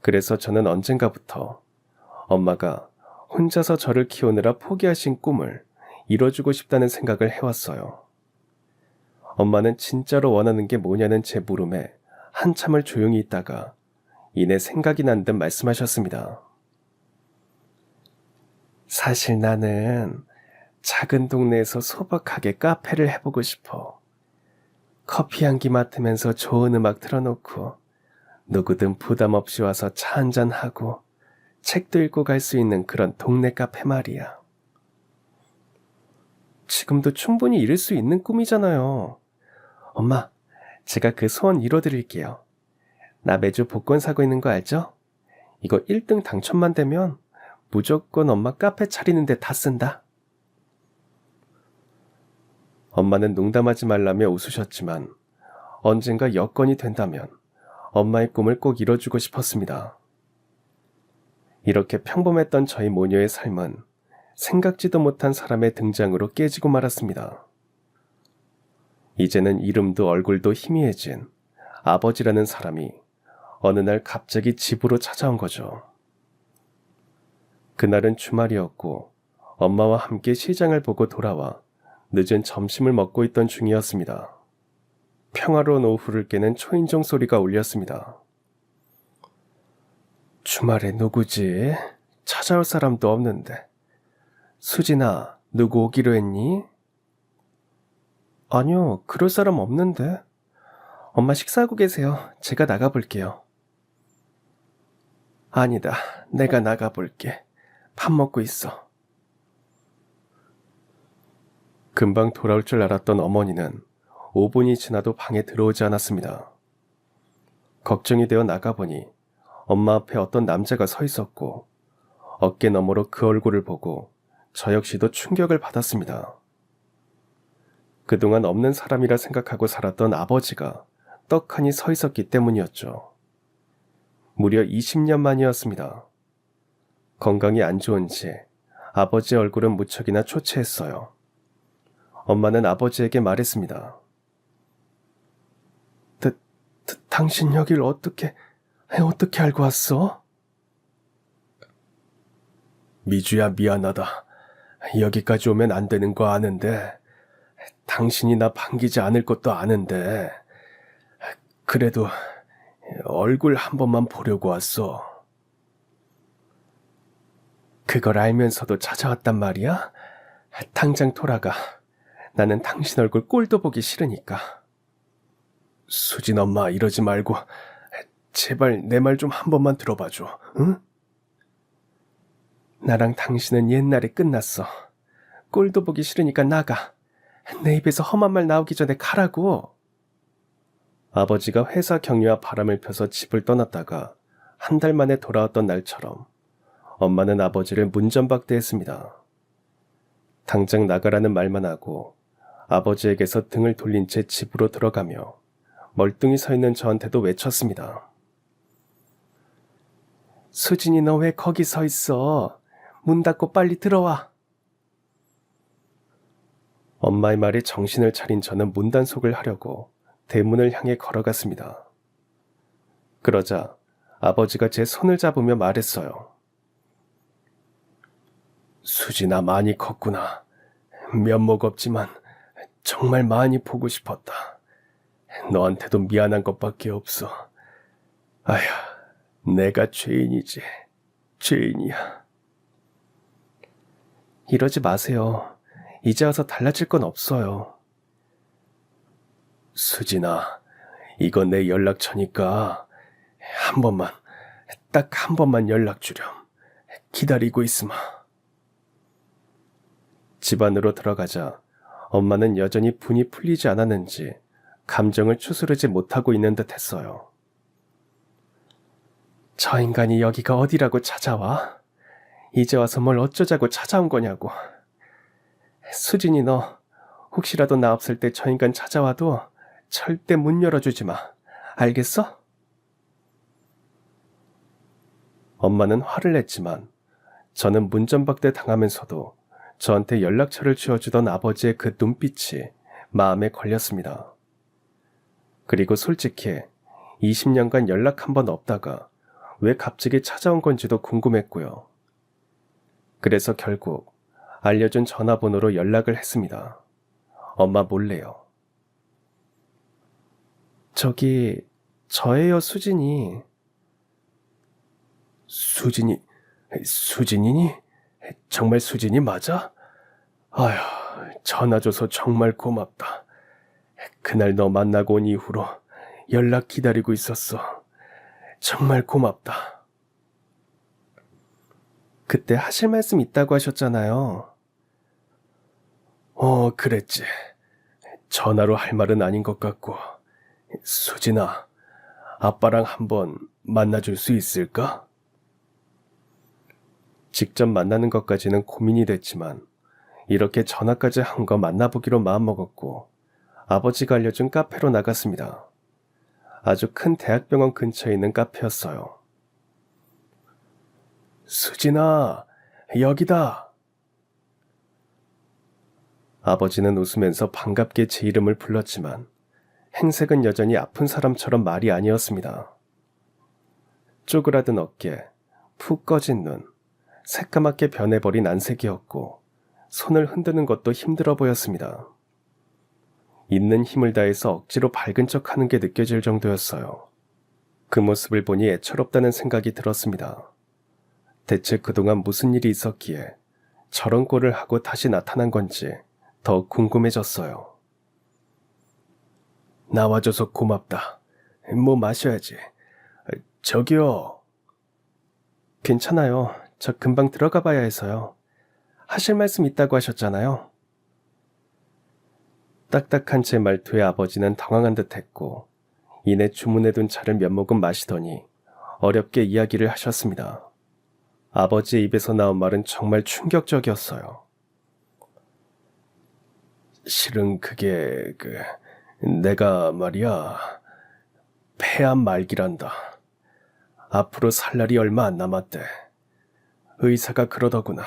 그래서 저는 언젠가부터 엄마가 혼자서 저를 키우느라 포기하신 꿈을 이뤄주고 싶다는 생각을 해왔어요. 엄마는 진짜로 원하는 게 뭐냐는 제 물음에 한참을 조용히 있다가 이내 생각이 난 듯 말씀하셨습니다. 사실 나는 작은 동네에서 소박하게 카페를 해보고 싶어. 커피 향기 맡으면서 좋은 음악 틀어놓고 누구든 부담 없이 와서 차 한잔하고 책도 읽고 갈 수 있는 그런 동네 카페 말이야. 지금도 충분히 이룰 수 있는 꿈이잖아요. 엄마, 제가 그 소원 이뤄드릴게요. 나 매주 복권 사고 있는 거 알죠? 이거 1등 당첨만 되면 무조건 엄마 카페 차리는데 다 쓴다. 엄마는 농담하지 말라며 웃으셨지만 언젠가 여건이 된다면 엄마의 꿈을 꼭 이뤄주고 싶었습니다. 이렇게 평범했던 저희 모녀의 삶은 생각지도 못한 사람의 등장으로 깨지고 말았습니다. 이제는 이름도 얼굴도 희미해진 아버지라는 사람이 어느 날 갑자기 집으로 찾아온 거죠. 그날은 주말이었고 엄마와 함께 시장을 보고 돌아와 늦은 점심을 먹고 있던 중이었습니다. 평화로운 오후를 깨는 초인종 소리가 울렸습니다. 주말에 누구지? 찾아올 사람도 없는데. 수진아, 누구 오기로 했니? 아니요, 그럴 사람 없는데. 엄마 식사하고 계세요. 제가 나가볼게요. 아니다, 내가 나가볼게. 밥 먹고 있어. 금방 돌아올 줄 알았던 어머니는 5분이 지나도 방에 들어오지 않았습니다. 걱정이 되어 나가보니 엄마 앞에 어떤 남자가 서 있었고 어깨 너머로 그 얼굴을 보고 저 역시도 충격을 받았습니다. 그동안 없는 사람이라 생각하고 살았던 아버지가 떡하니 서 있었기 때문이었죠. 무려 20년 만이었습니다. 건강이 안 좋은지 아버지의 얼굴은 무척이나 초췌했어요. 엄마는 아버지에게 말했습니다. 당신 여길 어떻게 알고 왔어? 미주야, 미안하다. 여기까지 오면 안 되는 거 아는데, 당신이 나 반기지 않을 것도 아는데, 그래도 얼굴 한 번만 보려고 왔어. 그걸 알면서도 찾아왔단 말이야? 당장 돌아가. 나는 당신 얼굴 꼴도 보기 싫으니까. 수진 엄마, 이러지 말고 제발 내 말 좀 한 번만 들어봐줘, 응? 나랑 당신은 옛날에 끝났어. 꼴도 보기 싫으니까 나가. 내 입에서 험한 말 나오기 전에 가라고. 아버지가 회사 격려와 바람을 펴서 집을 떠났다가 한 달 만에 돌아왔던 날처럼 엄마는 아버지를 문전박대했습니다. 당장 나가라는 말만 하고 아버지에게서 등을 돌린 채 집으로 들어가며 멀뚱히 서 있는 저한테도 외쳤습니다. 수진이, 너 왜 거기 서 있어? 문 닫고 빨리 들어와. 엄마의 말에 정신을 차린 저는 문단속을 하려고 대문을 향해 걸어갔습니다. 그러자 아버지가 제 손을 잡으며 말했어요. 수진아, 많이 컸구나. 면목 없지만 정말 많이 보고 싶었다. 너한테도 미안한 것밖에 없어. 아휴, 내가 죄인이지. 죄인이야. 이러지 마세요. 이제 와서 달라질 건 없어요. 수진아, 이거 내 연락처니까 한 번만, 딱 한 번만 연락 주렴. 기다리고 있으마. 집 안으로 들어가자 엄마는 여전히 분이 풀리지 않았는지 감정을 추스르지 못하고 있는 듯 했어요. 저 인간이 여기가 어디라고 찾아와? 이제 와서 뭘 어쩌자고 찾아온 거냐고. 수진이, 너 혹시라도 나 없을 때 저 인간 찾아와도 절대 문 열어주지 마. 알겠어? 엄마는 화를 냈지만 저는 문전박대 당하면서도 저한테 연락처를 주어주던 아버지의 그 눈빛이 마음에 걸렸습니다. 그리고 솔직히 20년간 연락 한 번 없다가 왜 갑자기 찾아온 건지도 궁금했고요. 그래서 결국 알려준 전화번호로 연락을 했습니다. 엄마 몰래요. 저기, 저예요, 수진이. 수진이니? 정말 수진이 맞아? 아휴, 전화 줘서 정말 고맙다. 그날 너 만나고 온 이후로 연락 기다리고 있었어. 정말 고맙다. 그때 하실 말씀 있다고 하셨잖아요. 그랬지. 전화로 할 말은 아닌 것 같고. 수진아, 아빠랑 한번 만나줄 수 있을까? 직접 만나는 것까지는 고민이 됐지만 이렇게 전화까지 한 거 만나보기로 마음먹었고 아버지가 알려준 카페로 나갔습니다. 아주 큰 대학병원 근처에 있는 카페였어요. 수진아, 여기다. 아버지는 웃으면서 반갑게 제 이름을 불렀지만 행색은 여전히 아픈 사람처럼 말이 아니었습니다. 쪼그라든 어깨, 푹 꺼진 눈, 새까맣게 변해버린 안색이었고 손을 흔드는 것도 힘들어 보였습니다. 있는 힘을 다해서 억지로 밝은 척하는 게 느껴질 정도였어요. 그 모습을 보니 애처롭다는 생각이 들었습니다. 대체 그동안 무슨 일이 있었기에 저런 꼴을 하고 다시 나타난 건지 더 궁금해졌어요. 나와줘서 고맙다. 뭐 마셔야지. 저기요. 괜찮아요. 저 금방 들어가 봐야 해서요. 하실 말씀 있다고 하셨잖아요. 딱딱한 제 말투에 아버지는 당황한 듯 했고 이내 주문해둔 차를 몇 모금 마시더니 어렵게 이야기를 하셨습니다. 아버지의 입에서 나온 말은 정말 충격적이었어요. 실은 그게 내가 말이야 폐암 말기란다. 앞으로 살 날이 얼마 안 남았대. 의사가 그러더구나.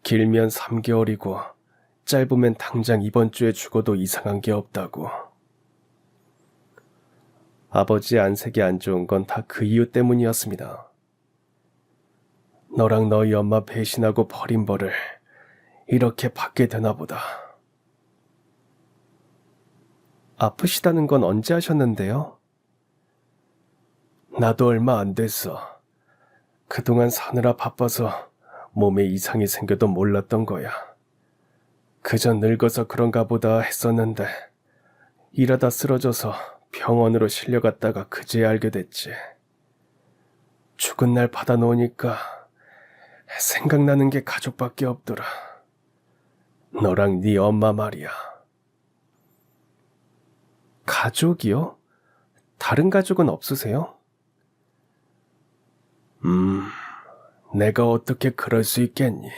길면 3개월이고 짧으면 당장 이번 주에 죽어도 이상한 게 없다고. 아버지의 안색이 안 좋은 건 다 그 이유 때문이었습니다. 너랑 너희 엄마 배신하고 버린 벌을 이렇게 받게 되나 보다. 아프시다는 건 언제 하셨는데요? 나도 얼마 안 됐어. 그동안 사느라 바빠서 몸에 이상이 생겨도 몰랐던 거야. 그저 늙어서 그런가 보다 했었는데 일하다 쓰러져서 병원으로 실려갔다가 그제야 알게 됐지. 죽은 날 받아놓으니까 생각나는 게 가족밖에 없더라. 너랑 네 엄마 말이야. 가족이요? 다른 가족은 없으세요? 내가 어떻게 그럴 수 있겠니?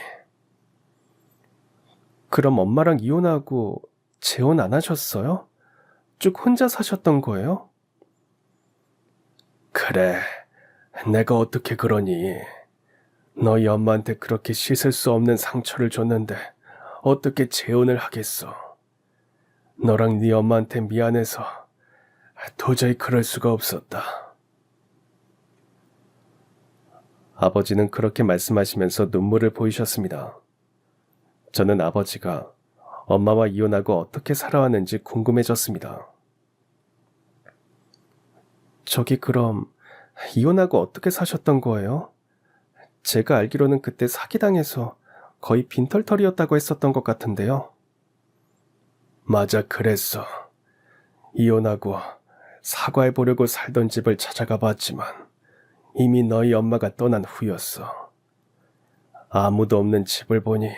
그럼 엄마랑 이혼하고 재혼 안 하셨어요? 쭉 혼자 사셨던 거예요? 그래, 내가 어떻게 그러니? 너희 엄마한테 그렇게 씻을 수 없는 상처를 줬는데 어떻게 재혼을 하겠어? 너랑 네 엄마한테 미안해서 도저히 그럴 수가 없었다. 아버지는 그렇게 말씀하시면서 눈물을 보이셨습니다. 저는 아버지가 엄마와 이혼하고 어떻게 살아왔는지 궁금해졌습니다. 저기 그럼 이혼하고 어떻게 사셨던 거예요? 제가 알기로는 그때 사기당해서 거의 빈털털이었다고 했었던 것 같은데요. 맞아, 그랬어. 이혼하고 사과해보려고 살던 집을 찾아가 봤지만 이미 너희 엄마가 떠난 후였어. 아무도 없는 집을 보니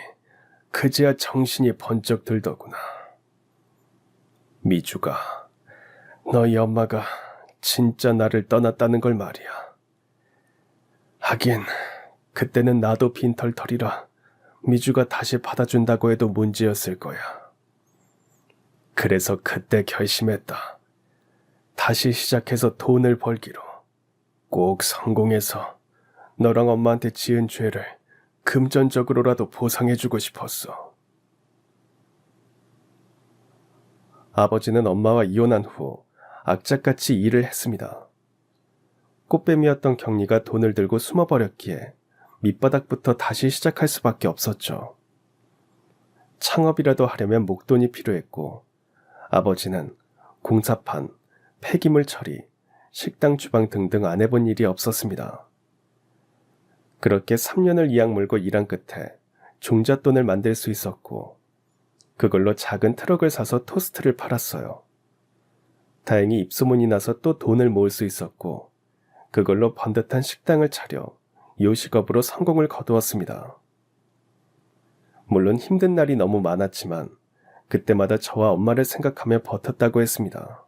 그제야 정신이 번쩍 들더구나. 미주가, 너희 엄마가 진짜 나를 떠났다는 걸 말이야. 하긴 그때는 나도 빈털털이라 미주가 다시 받아준다고 해도 문제였을 거야. 그래서 그때 결심했다. 다시 시작해서 돈을 벌기로. 꼭 성공해서 너랑 엄마한테 지은 죄를 금전적으로라도 보상해주고 싶었어. 아버지는 엄마와 이혼한 후 악착같이 일을 했습니다. 꽃뱀이었던 경리가 돈을 들고 숨어버렸기에 밑바닥부터 다시 시작할 수밖에 없었죠. 창업이라도 하려면 목돈이 필요했고 아버지는 공사판, 폐기물 처리, 식당 주방 등등 안 해본 일이 없었습니다. 그렇게 3년을 이악 물고 일한 끝에 종잣돈을 만들 수 있었고 그걸로 작은 트럭을 사서 토스트를 팔았어요. 다행히 입소문이 나서 또 돈을 모을 수 있었고 그걸로 번듯한 식당을 차려 요식업으로 성공을 거두었습니다. 물론 힘든 날이 너무 많았지만 그때마다 저와 엄마를 생각하며 버텼다고 했습니다.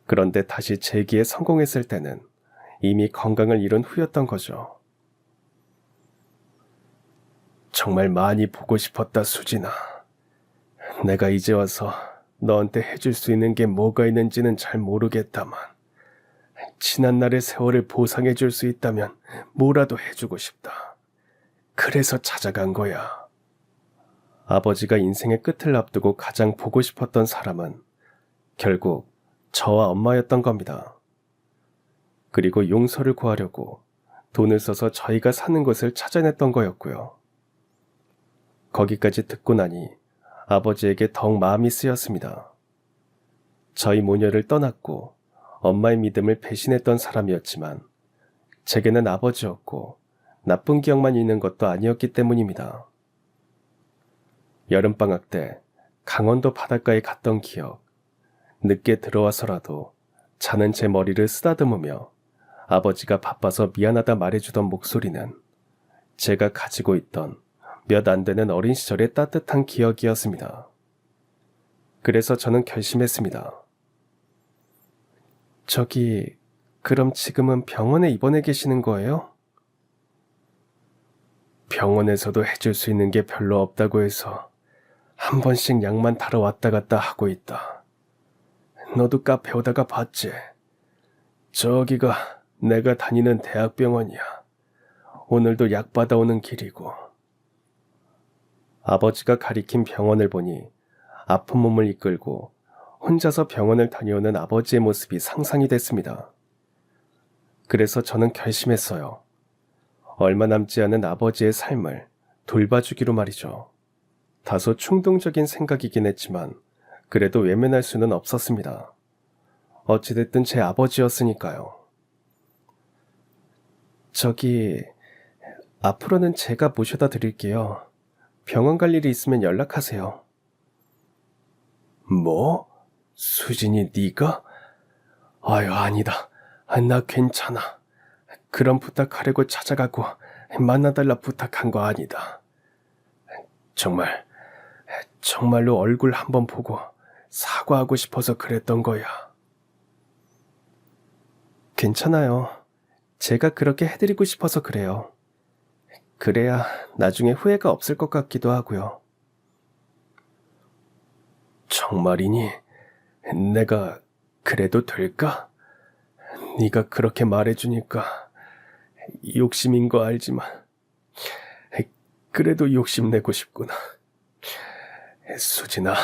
그런데 다시 재기에 성공했을 때는 이미 건강을 잃은 후였던 거죠. 정말 많이 보고 싶었다, 수진아. 내가 이제 와서 너한테 해줄 수 있는 게 뭐가 있는지는 잘 모르겠다만 지난날의 세월을 보상해 줄 수 있다면 뭐라도 해주고 싶다. 그래서 찾아간 거야. 아버지가 인생의 끝을 앞두고 가장 보고 싶었던 사람은 결국 저와 엄마였던 겁니다. 그리고 용서를 구하려고 돈을 써서 저희가 사는 곳을 찾아냈던 거였고요. 거기까지 듣고 나니 아버지에게 더욱 마음이 쓰였습니다. 저희 모녀를 떠났고 엄마의 믿음을 배신했던 사람이었지만 제게는 아버지였고 나쁜 기억만 있는 것도 아니었기 때문입니다. 여름방학 때 강원도 바닷가에 갔던 기억, 늦게 들어와서라도 자는 제 머리를 쓰다듬으며 아버지가 바빠서 미안하다 말해주던 목소리는 제가 가지고 있던 몇 안 되는 어린 시절의 따뜻한 기억이었습니다. 그래서 저는 결심했습니다. 저기, 그럼 지금은 병원에 입원해 계시는 거예요? 병원에서도 해줄 수 있는 게 별로 없다고 해서 한 번씩 약만 타러 왔다 갔다 하고 있다. 너도 카페 오다가 봤지? 저기가 내가 다니는 대학병원이야. 오늘도 약 받아오는 길이고. 아버지가 가리킨 병원을 보니 아픈 몸을 이끌고 혼자서 병원을 다녀오는 아버지의 모습이 상상이 됐습니다. 그래서 저는 결심했어요. 얼마 남지 않은 아버지의 삶을 돌봐주기로 말이죠. 다소 충동적인 생각이긴 했지만 그래도 외면할 수는 없었습니다. 어찌됐든 제 아버지였으니까요. 저기, 앞으로는 제가 모셔다 드릴게요. 병원 갈 일이 있으면 연락하세요. 뭐? 수진이 네가? 아유, 아니다. 나 괜찮아. 그런 부탁하려고 찾아가고 만나달라 부탁한 거 아니다. 정말로 얼굴 한번 보고 사과하고 싶어서 그랬던 거야. 괜찮아요. 제가 그렇게 해드리고 싶어서 그래요. 그래야 나중에 후회가 없을 것 같기도 하고요. 정말이니? 내가 그래도 될까? 네가 그렇게 말해주니까 욕심인 거 알지만 그래도 욕심내고 싶구나. 수진아,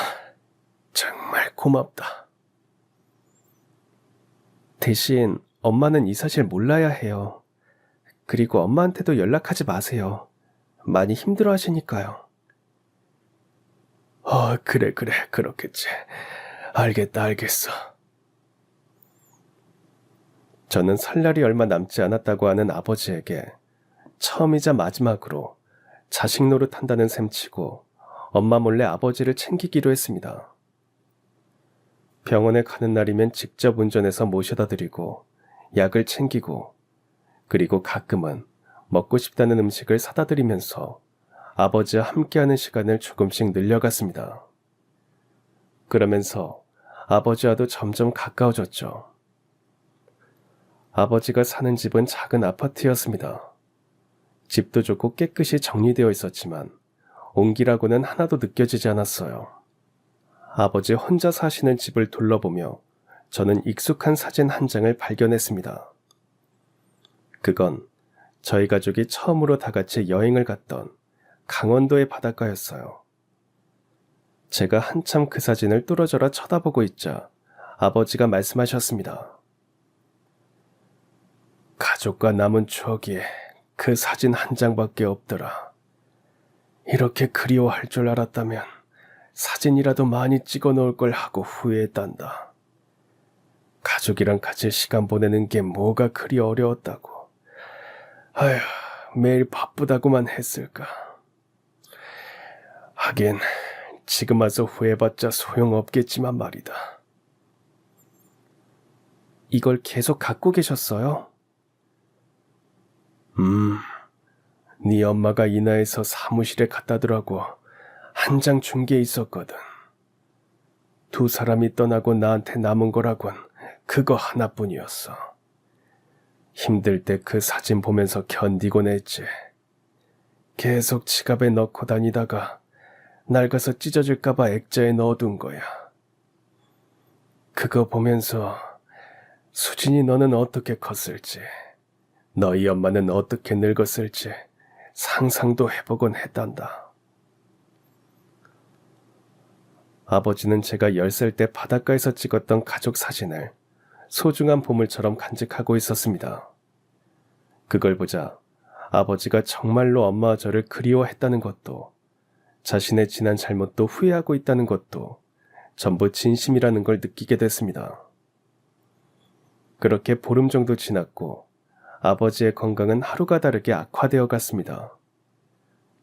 정말 고맙다. 대신 엄마는 이 사실 몰라야 해요. 그리고 엄마한테도 연락하지 마세요. 많이 힘들어 하시니까요. 그래, 그렇겠지. 알겠어. 저는 살 날이 얼마 남지 않았다고 하는 아버지에게 처음이자 마지막으로 자식 노릇한다는 셈치고 엄마 몰래 아버지를 챙기기로 했습니다. 병원에 가는 날이면 직접 운전해서 모셔다 드리고 약을 챙기고 그리고 가끔은 먹고 싶다는 음식을 사다 드리면서 아버지와 함께하는 시간을 조금씩 늘려갔습니다. 그러면서 아버지와도 점점 가까워졌죠. 아버지가 사는 집은 작은 아파트였습니다. 집도 좋고 깨끗이 정리되어 있었지만 온기라고는 하나도 느껴지지 않았어요. 아버지 혼자 사시는 집을 둘러보며 저는 익숙한 사진 한 장을 발견했습니다. 그건 저희 가족이 처음으로 다 같이 여행을 갔던 강원도의 바닷가였어요. 제가 한참 그 사진을 뚫어져라 쳐다보고 있자 아버지가 말씀하셨습니다. 가족과 남은 추억이 그 사진 한 장밖에 없더라. 이렇게 그리워할 줄 알았다면 사진이라도 많이 찍어 놓을 걸 하고 후회했단다. 가족이랑 같이 시간 보내는 게 뭐가 그리 어려웠다고. 아휴, 매일 바쁘다고만 했을까. 하긴 지금 와서 후회봤자 소용없겠지만 말이다. 이걸 계속 갖고 계셨어요? 네 엄마가 인하에서 사무실에 갖다 두라고 한 장 준 게 있었거든. 두 사람이 떠나고 나한테 남은 거라곤 그거 하나뿐이었어. 힘들 때 그 사진 보면서 견디곤 했지. 계속 지갑에 넣고 다니다가 낡아서 찢어질까봐 액자에 넣어둔 거야. 그거 보면서 수진이 너는 어떻게 컸을지, 너희 엄마는 어떻게 늙었을지 상상도 해보곤 했단다. 아버지는 제가 10살 때 바닷가에서 찍었던 가족 사진을 소중한 보물처럼 간직하고 있었습니다. 그걸 보자 아버지가 정말로 엄마와 저를 그리워했다는 것도, 자신의 지난 잘못도 후회하고 있다는 것도 전부 진심이라는 걸 느끼게 됐습니다. 그렇게 보름 정도 지났고 아버지의 건강은 하루가 다르게 악화되어 갔습니다.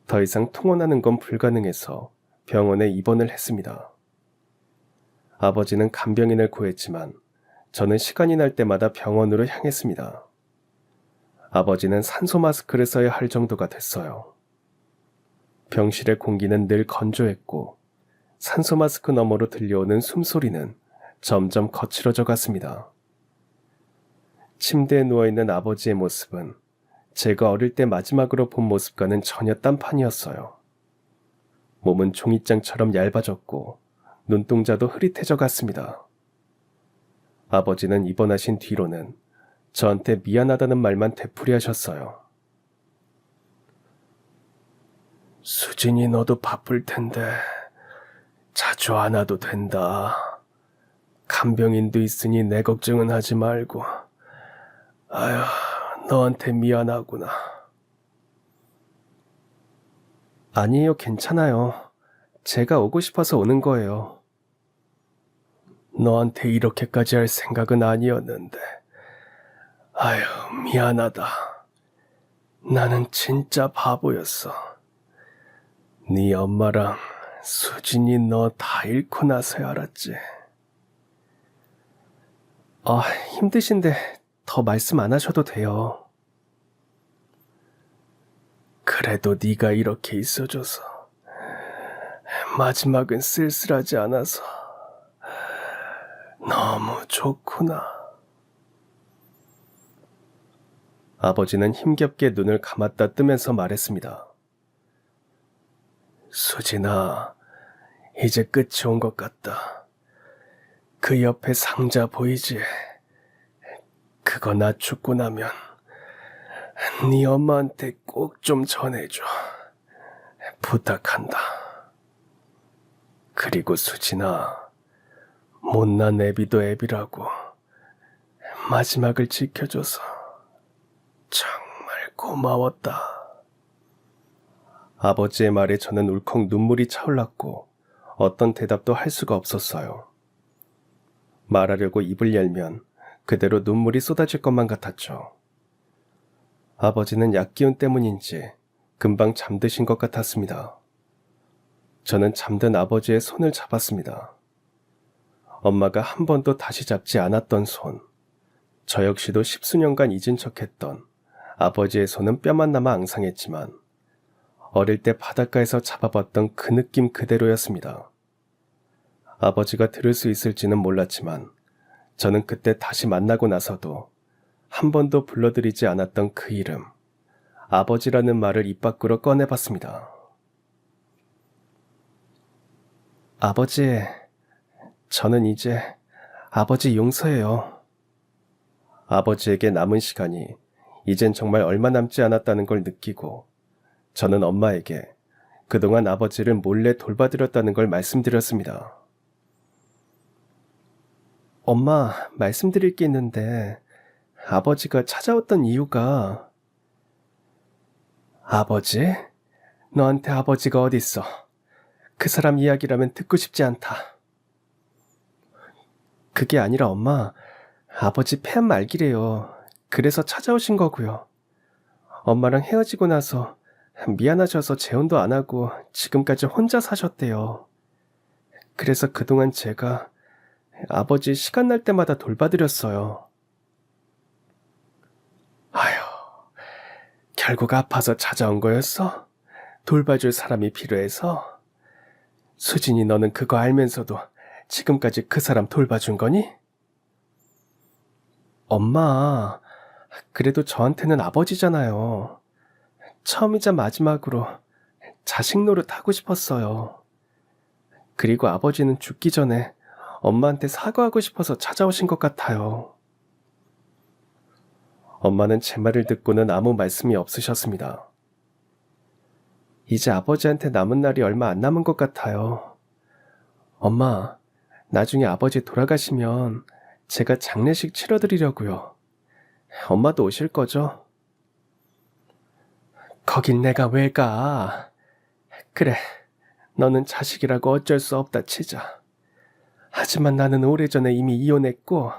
더 이상 통원하는 건 불가능해서 병원에 입원을 했습니다. 아버지는 간병인을 구했지만 저는 시간이 날 때마다 병원으로 향했습니다. 아버지는 산소 마스크를 써야 할 정도가 됐어요. 병실의 공기는 늘 건조했고 산소 마스크 너머로 들려오는 숨소리는 점점 거칠어져 갔습니다. 침대에 누워있는 아버지의 모습은 제가 어릴 때 마지막으로 본 모습과는 전혀 딴판이었어요. 몸은 종이장처럼 얇아졌고 눈동자도 흐릿해져 갔습니다. 아버지는 입원하신 뒤로는 저한테 미안하다는 말만 되풀이하셨어요. 수진이 너도 바쁠 텐데 자주 안 와도 된다. 간병인도 있으니 내 걱정은 하지 말고. 아휴, 너한테 미안하구나. 아니에요, 괜찮아요. 제가 오고 싶어서 오는 거예요. 너한테 이렇게까지 할 생각은 아니었는데. 아휴, 미안하다. 나는 진짜 바보였어. 네 엄마랑 수진이 너 다 잃고 나서야 알았지. 힘드신데 더 말씀 안 하셔도 돼요. 그래도 네가 이렇게 있어줘서 마지막은 쓸쓸하지 않아서 너무 좋구나. 아버지는 힘겹게 눈을 감았다 뜨면서 말했습니다. 수진아, 이제 끝이 온 것 같다. 그 옆에 상자 보이지? 그거 나 죽고 나면 네 엄마한테 꼭 좀 전해줘. 부탁한다. 그리고 수진아, 못난 애비도 애비라고 마지막을 지켜줘서 정말 고마웠다. 아버지의 말에 저는 울컥 눈물이 차올랐고 어떤 대답도 할 수가 없었어요. 말하려고 입을 열면 그대로 눈물이 쏟아질 것만 같았죠. 아버지는 약기운 때문인지 금방 잠드신 것 같았습니다. 저는 잠든 아버지의 손을 잡았습니다. 엄마가 한 번도 다시 잡지 않았던 손, 저 역시도 10수년간 잊은 척했던 아버지의 손은 뼈만 남아 앙상했지만 어릴 때 바닷가에서 잡아봤던 그 느낌 그대로였습니다. 아버지가 들을 수 있을지는 몰랐지만 저는 그때 다시 만나고 나서도 한 번도 불러드리지 않았던 그 이름, 아버지라는 말을 입 밖으로 꺼내봤습니다. 아버지, 저는 이제 아버지 용서해요. 아버지에게 남은 시간이 이젠 정말 얼마 남지 않았다는 걸 느끼고 저는 엄마에게 그동안 아버지를 몰래 돌봐드렸다는 걸 말씀드렸습니다. 엄마, 말씀드릴 게 있는데 아버지가 찾아왔던 이유가... 아버지? 너한테 아버지가 어딨어? 그 사람 이야기라면 듣고 싶지 않다. 그게 아니라 엄마, 아버지 폐암 말기래요. 그래서 찾아오신 거고요. 엄마랑 헤어지고 나서 미안하셔서 재혼도 안 하고 지금까지 혼자 사셨대요. 그래서 그동안 제가 아버지 시간 날 때마다 돌봐드렸어요. 아휴, 결국 아파서 찾아온 거였어? 돌봐줄 사람이 필요해서? 수진이 너는 그거 알면서도 지금까지 그 사람 돌봐준 거니? 엄마, 그래도 저한테는 아버지잖아요. 처음이자 마지막으로 자식 노릇 하고 싶었어요. 그리고 아버지는 죽기 전에 엄마한테 사과하고 싶어서 찾아오신 것 같아요. 엄마는 제 말을 듣고는 아무 말씀이 없으셨습니다. 이제 아버지한테 남은 날이 얼마 안 남은 것 같아요. 엄마, 나중에 아버지 돌아가시면 제가 장례식 치러드리려고요. 엄마도 오실 거죠? 거긴 내가 왜 가? 그래, 너는 자식이라고 어쩔 수 없다 치자. 하지만 나는 오래전에 이미 이혼했고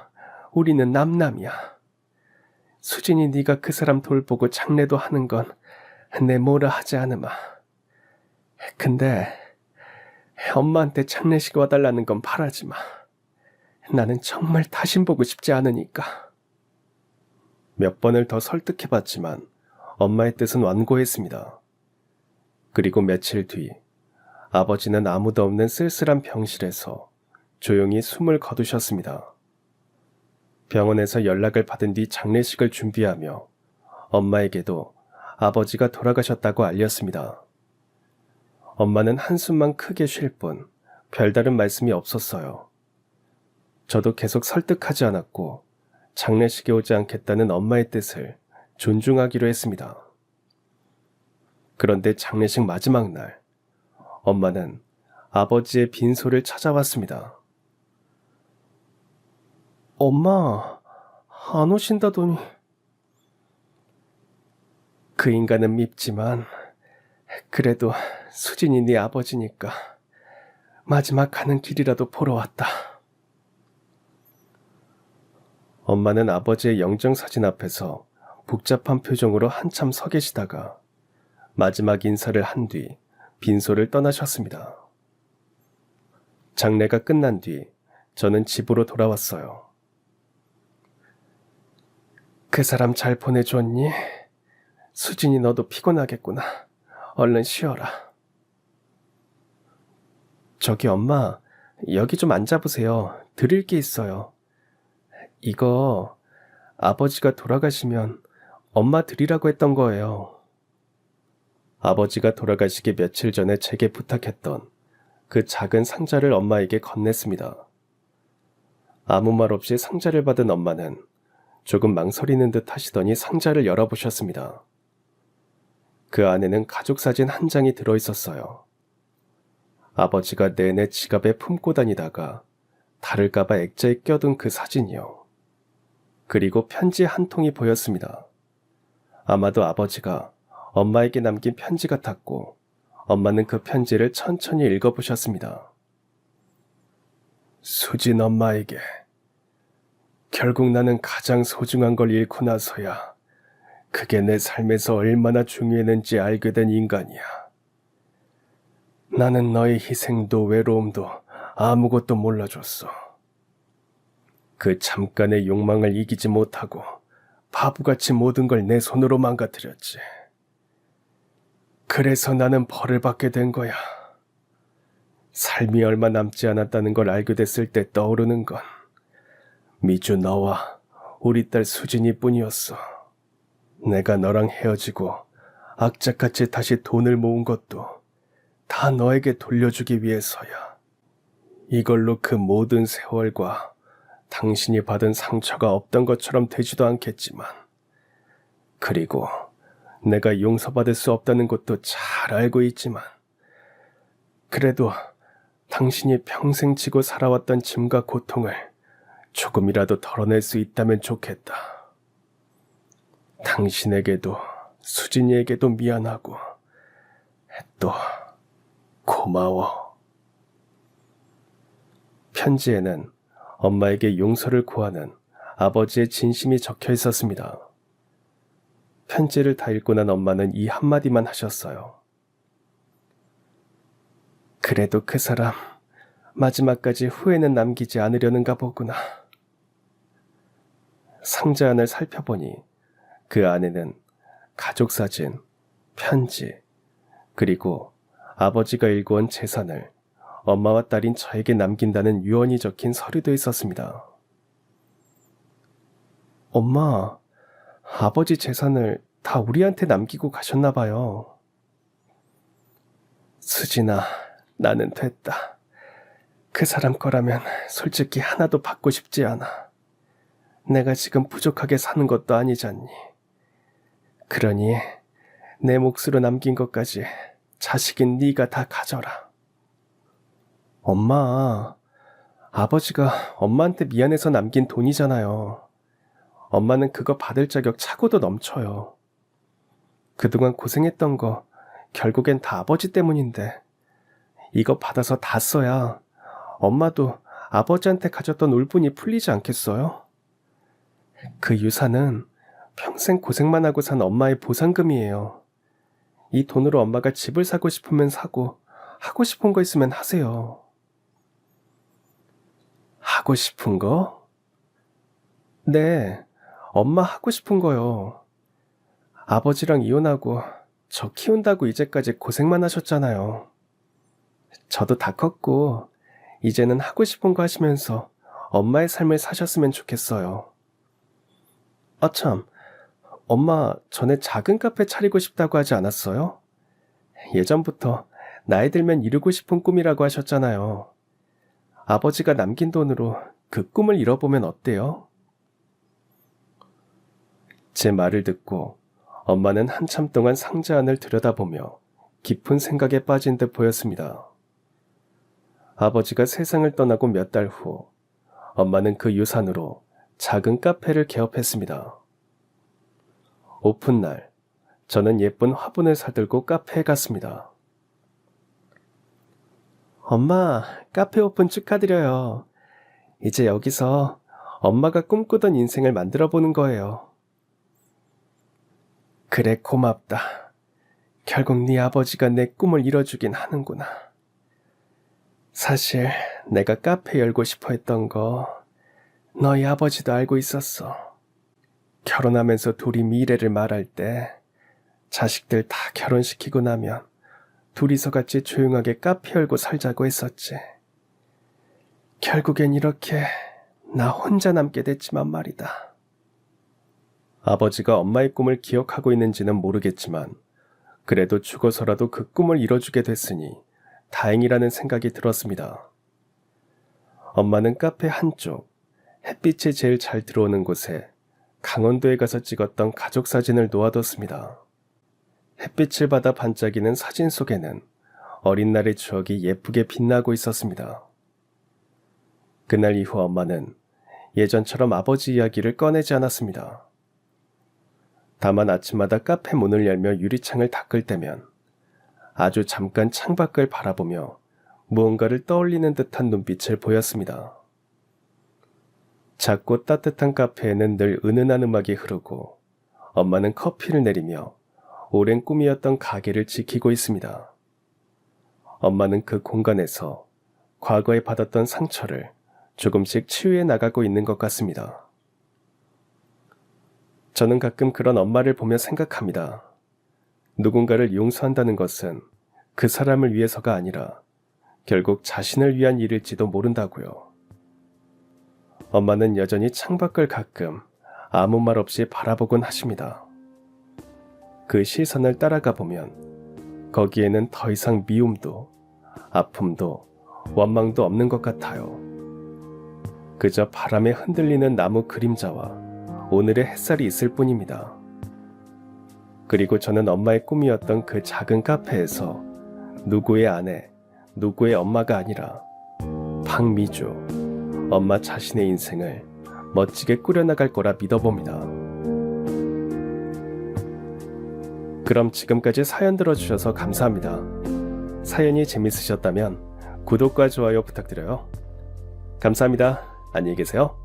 우리는 남남이야. 수진이 네가 그 사람 돌보고 장례도 하는 건 내 뭐라 하지 않으마. 근데 엄마한테 장례식 와달라는 건 바라지 마. 나는 정말 다신 보고 싶지 않으니까. 몇 번을 더 설득해봤지만 엄마의 뜻은 완고했습니다. 그리고 며칠 뒤 아버지는 아무도 없는 쓸쓸한 병실에서 조용히 숨을 거두셨습니다. 병원에서 연락을 받은 뒤 장례식을 준비하며 엄마에게도 아버지가 돌아가셨다고 알렸습니다. 엄마는 한숨만 크게 쉴 뿐 별다른 말씀이 없었어요. 저도 계속 설득하지 않았고 장례식에 오지 않겠다는 엄마의 뜻을 존중하기로 했습니다. 그런데 장례식 마지막 날, 엄마는 아버지의 빈소를 찾아왔습니다. 엄마, 안 오신다더니. 그 인간은 밉지만 그래도 수진이 네 아버지니까 마지막 가는 길이라도 보러 왔다. 엄마는 아버지의 영정사진 앞에서 복잡한 표정으로 한참 서 계시다가 마지막 인사를 한 뒤 빈소를 떠나셨습니다. 장례가 끝난 뒤 저는 집으로 돌아왔어요. 그 사람 잘 보내줬니? 수진이 너도 피곤하겠구나. 얼른 쉬어라. 저기 엄마, 여기 좀 앉아보세요. 드릴 게 있어요. 이거 아버지가 돌아가시면 엄마 드리라고 했던 거예요. 아버지가 돌아가시기 며칠 전에 제게 부탁했던 그 작은 상자를 엄마에게 건넸습니다. 아무 말 없이 상자를 받은 엄마는 조금 망설이는 듯 하시더니 상자를 열어보셨습니다. 그 안에는 가족사진 한 장이 들어있었어요. 아버지가 내내 지갑에 품고 다니다가 다를까봐 액자에 껴둔 그 사진이요. 그리고 편지 한 통이 보였습니다. 아마도 아버지가 엄마에게 남긴 편지 같았고 엄마는 그 편지를 천천히 읽어보셨습니다. 수진 엄마에게. 결국 나는 가장 소중한 걸 잃고 나서야 그게 내 삶에서 얼마나 중요했는지 알게 된 인간이야. 나는 너의 희생도 외로움도 아무것도 몰라줬어. 그 잠깐의 욕망을 이기지 못하고 바보같이 모든 걸 내 손으로 망가뜨렸지. 그래서 나는 벌을 받게 된 거야. 삶이 얼마 남지 않았다는 걸 알게 됐을 때 떠오르는 건 미주 너와 우리 딸 수진이 뿐이었어. 내가 너랑 헤어지고 악착같이 다시 돈을 모은 것도 다 너에게 돌려주기 위해서야. 이걸로 그 모든 세월과 당신이 받은 상처가 없던 것처럼 되지도 않겠지만, 그리고 내가 용서받을 수 없다는 것도 잘 알고 있지만, 그래도 당신이 평생 지고 살아왔던 짐과 고통을 조금이라도 덜어낼 수 있다면 좋겠다. 당신에게도 수진이에게도 미안하고 또 고마워. 편지에는 엄마에게 용서를 구하는 아버지의 진심이 적혀 있었습니다. 편지를 다 읽고 난 엄마는 이 한마디만 하셨어요. 그래도 그 사람 마지막까지 후회는 남기지 않으려는가 보구나. 상자 안을 살펴보니 그 안에는 가족사진, 편지, 그리고 아버지가 일궈온 재산을 엄마와 딸인 저에게 남긴다는 유언이 적힌 서류도 있었습니다. 엄마, 아버지 재산을 다 우리한테 남기고 가셨나 봐요. 수진아, 나는 됐다. 그 사람 거라면 솔직히 하나도 받고 싶지 않아. 내가 지금 부족하게 사는 것도 아니잖니. 그러니 내 몫으로 남긴 것까지 자식인 네가 다 가져라. 엄마, 아버지가 엄마한테 미안해서 남긴 돈이잖아요. 엄마는 그거 받을 자격 차고도 넘쳐요. 그동안 고생했던 거 결국엔 다 아버지 때문인데 이거 받아서 다 써야 엄마도 아버지한테 가졌던 울분이 풀리지 않겠어요? 그 유산은 평생 고생만 하고 산 엄마의 보상금이에요. 이 돈으로 엄마가 집을 사고 싶으면 사고 하고 싶은 거 있으면 하세요. 하고 싶은 거? 네, 엄마 하고 싶은 거요. 아버지랑 이혼하고 저 키운다고 이제까지 고생만 하셨잖아요. 저도 다 컸고 이제는 하고 싶은 거 하시면서 엄마의 삶을 사셨으면 좋겠어요. 아 참, 엄마 전에 작은 카페 차리고 싶다고 하지 않았어요? 예전부터 나이 들면 이루고 싶은 꿈이라고 하셨잖아요. 아버지가 남긴 돈으로 그 꿈을 이뤄보면 어때요? 제 말을 듣고 엄마는 한참 동안 상자 안을 들여다보며 깊은 생각에 빠진 듯 보였습니다. 아버지가 세상을 떠나고 몇 달 후, 엄마는 그 유산으로 작은 카페를 개업했습니다. 오픈날, 저는 예쁜 화분을 사들고 카페에 갔습니다. 엄마, 카페 오픈 축하드려요. 이제 여기서 엄마가 꿈꾸던 인생을 만들어 보는 거예요. 그래, 고맙다. 결국 네 아버지가 내 꿈을 이뤄주긴 하는구나. 사실 내가 카페 열고 싶어 했던 거 너희 아버지도 알고 있었어. 결혼하면서 둘이 미래를 말할 때 자식들 다 결혼시키고 나면 둘이서 같이 조용하게 카페 열고 살자고 했었지. 결국엔 이렇게 나 혼자 남게 됐지만 말이다. 아버지가 엄마의 꿈을 기억하고 있는지는 모르겠지만 그래도 죽어서라도 그 꿈을 이뤄주게 됐으니 다행이라는 생각이 들었습니다. 엄마는 카페 한쪽, 햇빛이 제일 잘 들어오는 곳에 강원도에 가서 찍었던 가족 사진을 놓아뒀습니다. 햇빛을 받아 반짝이는 사진 속에는 어린 날의 추억이 예쁘게 빛나고 있었습니다. 그날 이후 엄마는 예전처럼 아버지 이야기를 꺼내지 않았습니다. 다만 아침마다 카페 문을 열며 유리창을 닦을 때면 아주 잠깐 창밖을 바라보며 무언가를 떠올리는 듯한 눈빛을 보였습니다. 작고 따뜻한 카페에는 늘 은은한 음악이 흐르고 엄마는 커피를 내리며 오랜 꿈이었던 가게를 지키고 있습니다. 엄마는 그 공간에서 과거에 받았던 상처를 조금씩 치유해 나가고 있는 것 같습니다. 저는 가끔 그런 엄마를 보며 생각합니다. 누군가를 용서한다는 것은 그 사람을 위해서가 아니라 결국 자신을 위한 일일지도 모른다고요. 엄마는 여전히 창밖을 가끔 아무 말 없이 바라보곤 하십니다. 그 시선을 따라가 보면 거기에는 더 이상 미움도 아픔도 원망도 없는 것 같아요. 그저 바람에 흔들리는 나무 그림자와 오늘의 햇살이 있을 뿐입니다. 그리고 저는 엄마의 꿈이었던 그 작은 카페에서 누구의 아내, 누구의 엄마가 아니라 박미주, 엄마 자신의 인생을 멋지게 꾸려나갈 거라 믿어봅니다. 그럼 지금까지 사연 들어주셔서 감사합니다. 사연이 재밌으셨다면 구독과 좋아요 부탁드려요. 감사합니다. 안녕히 계세요.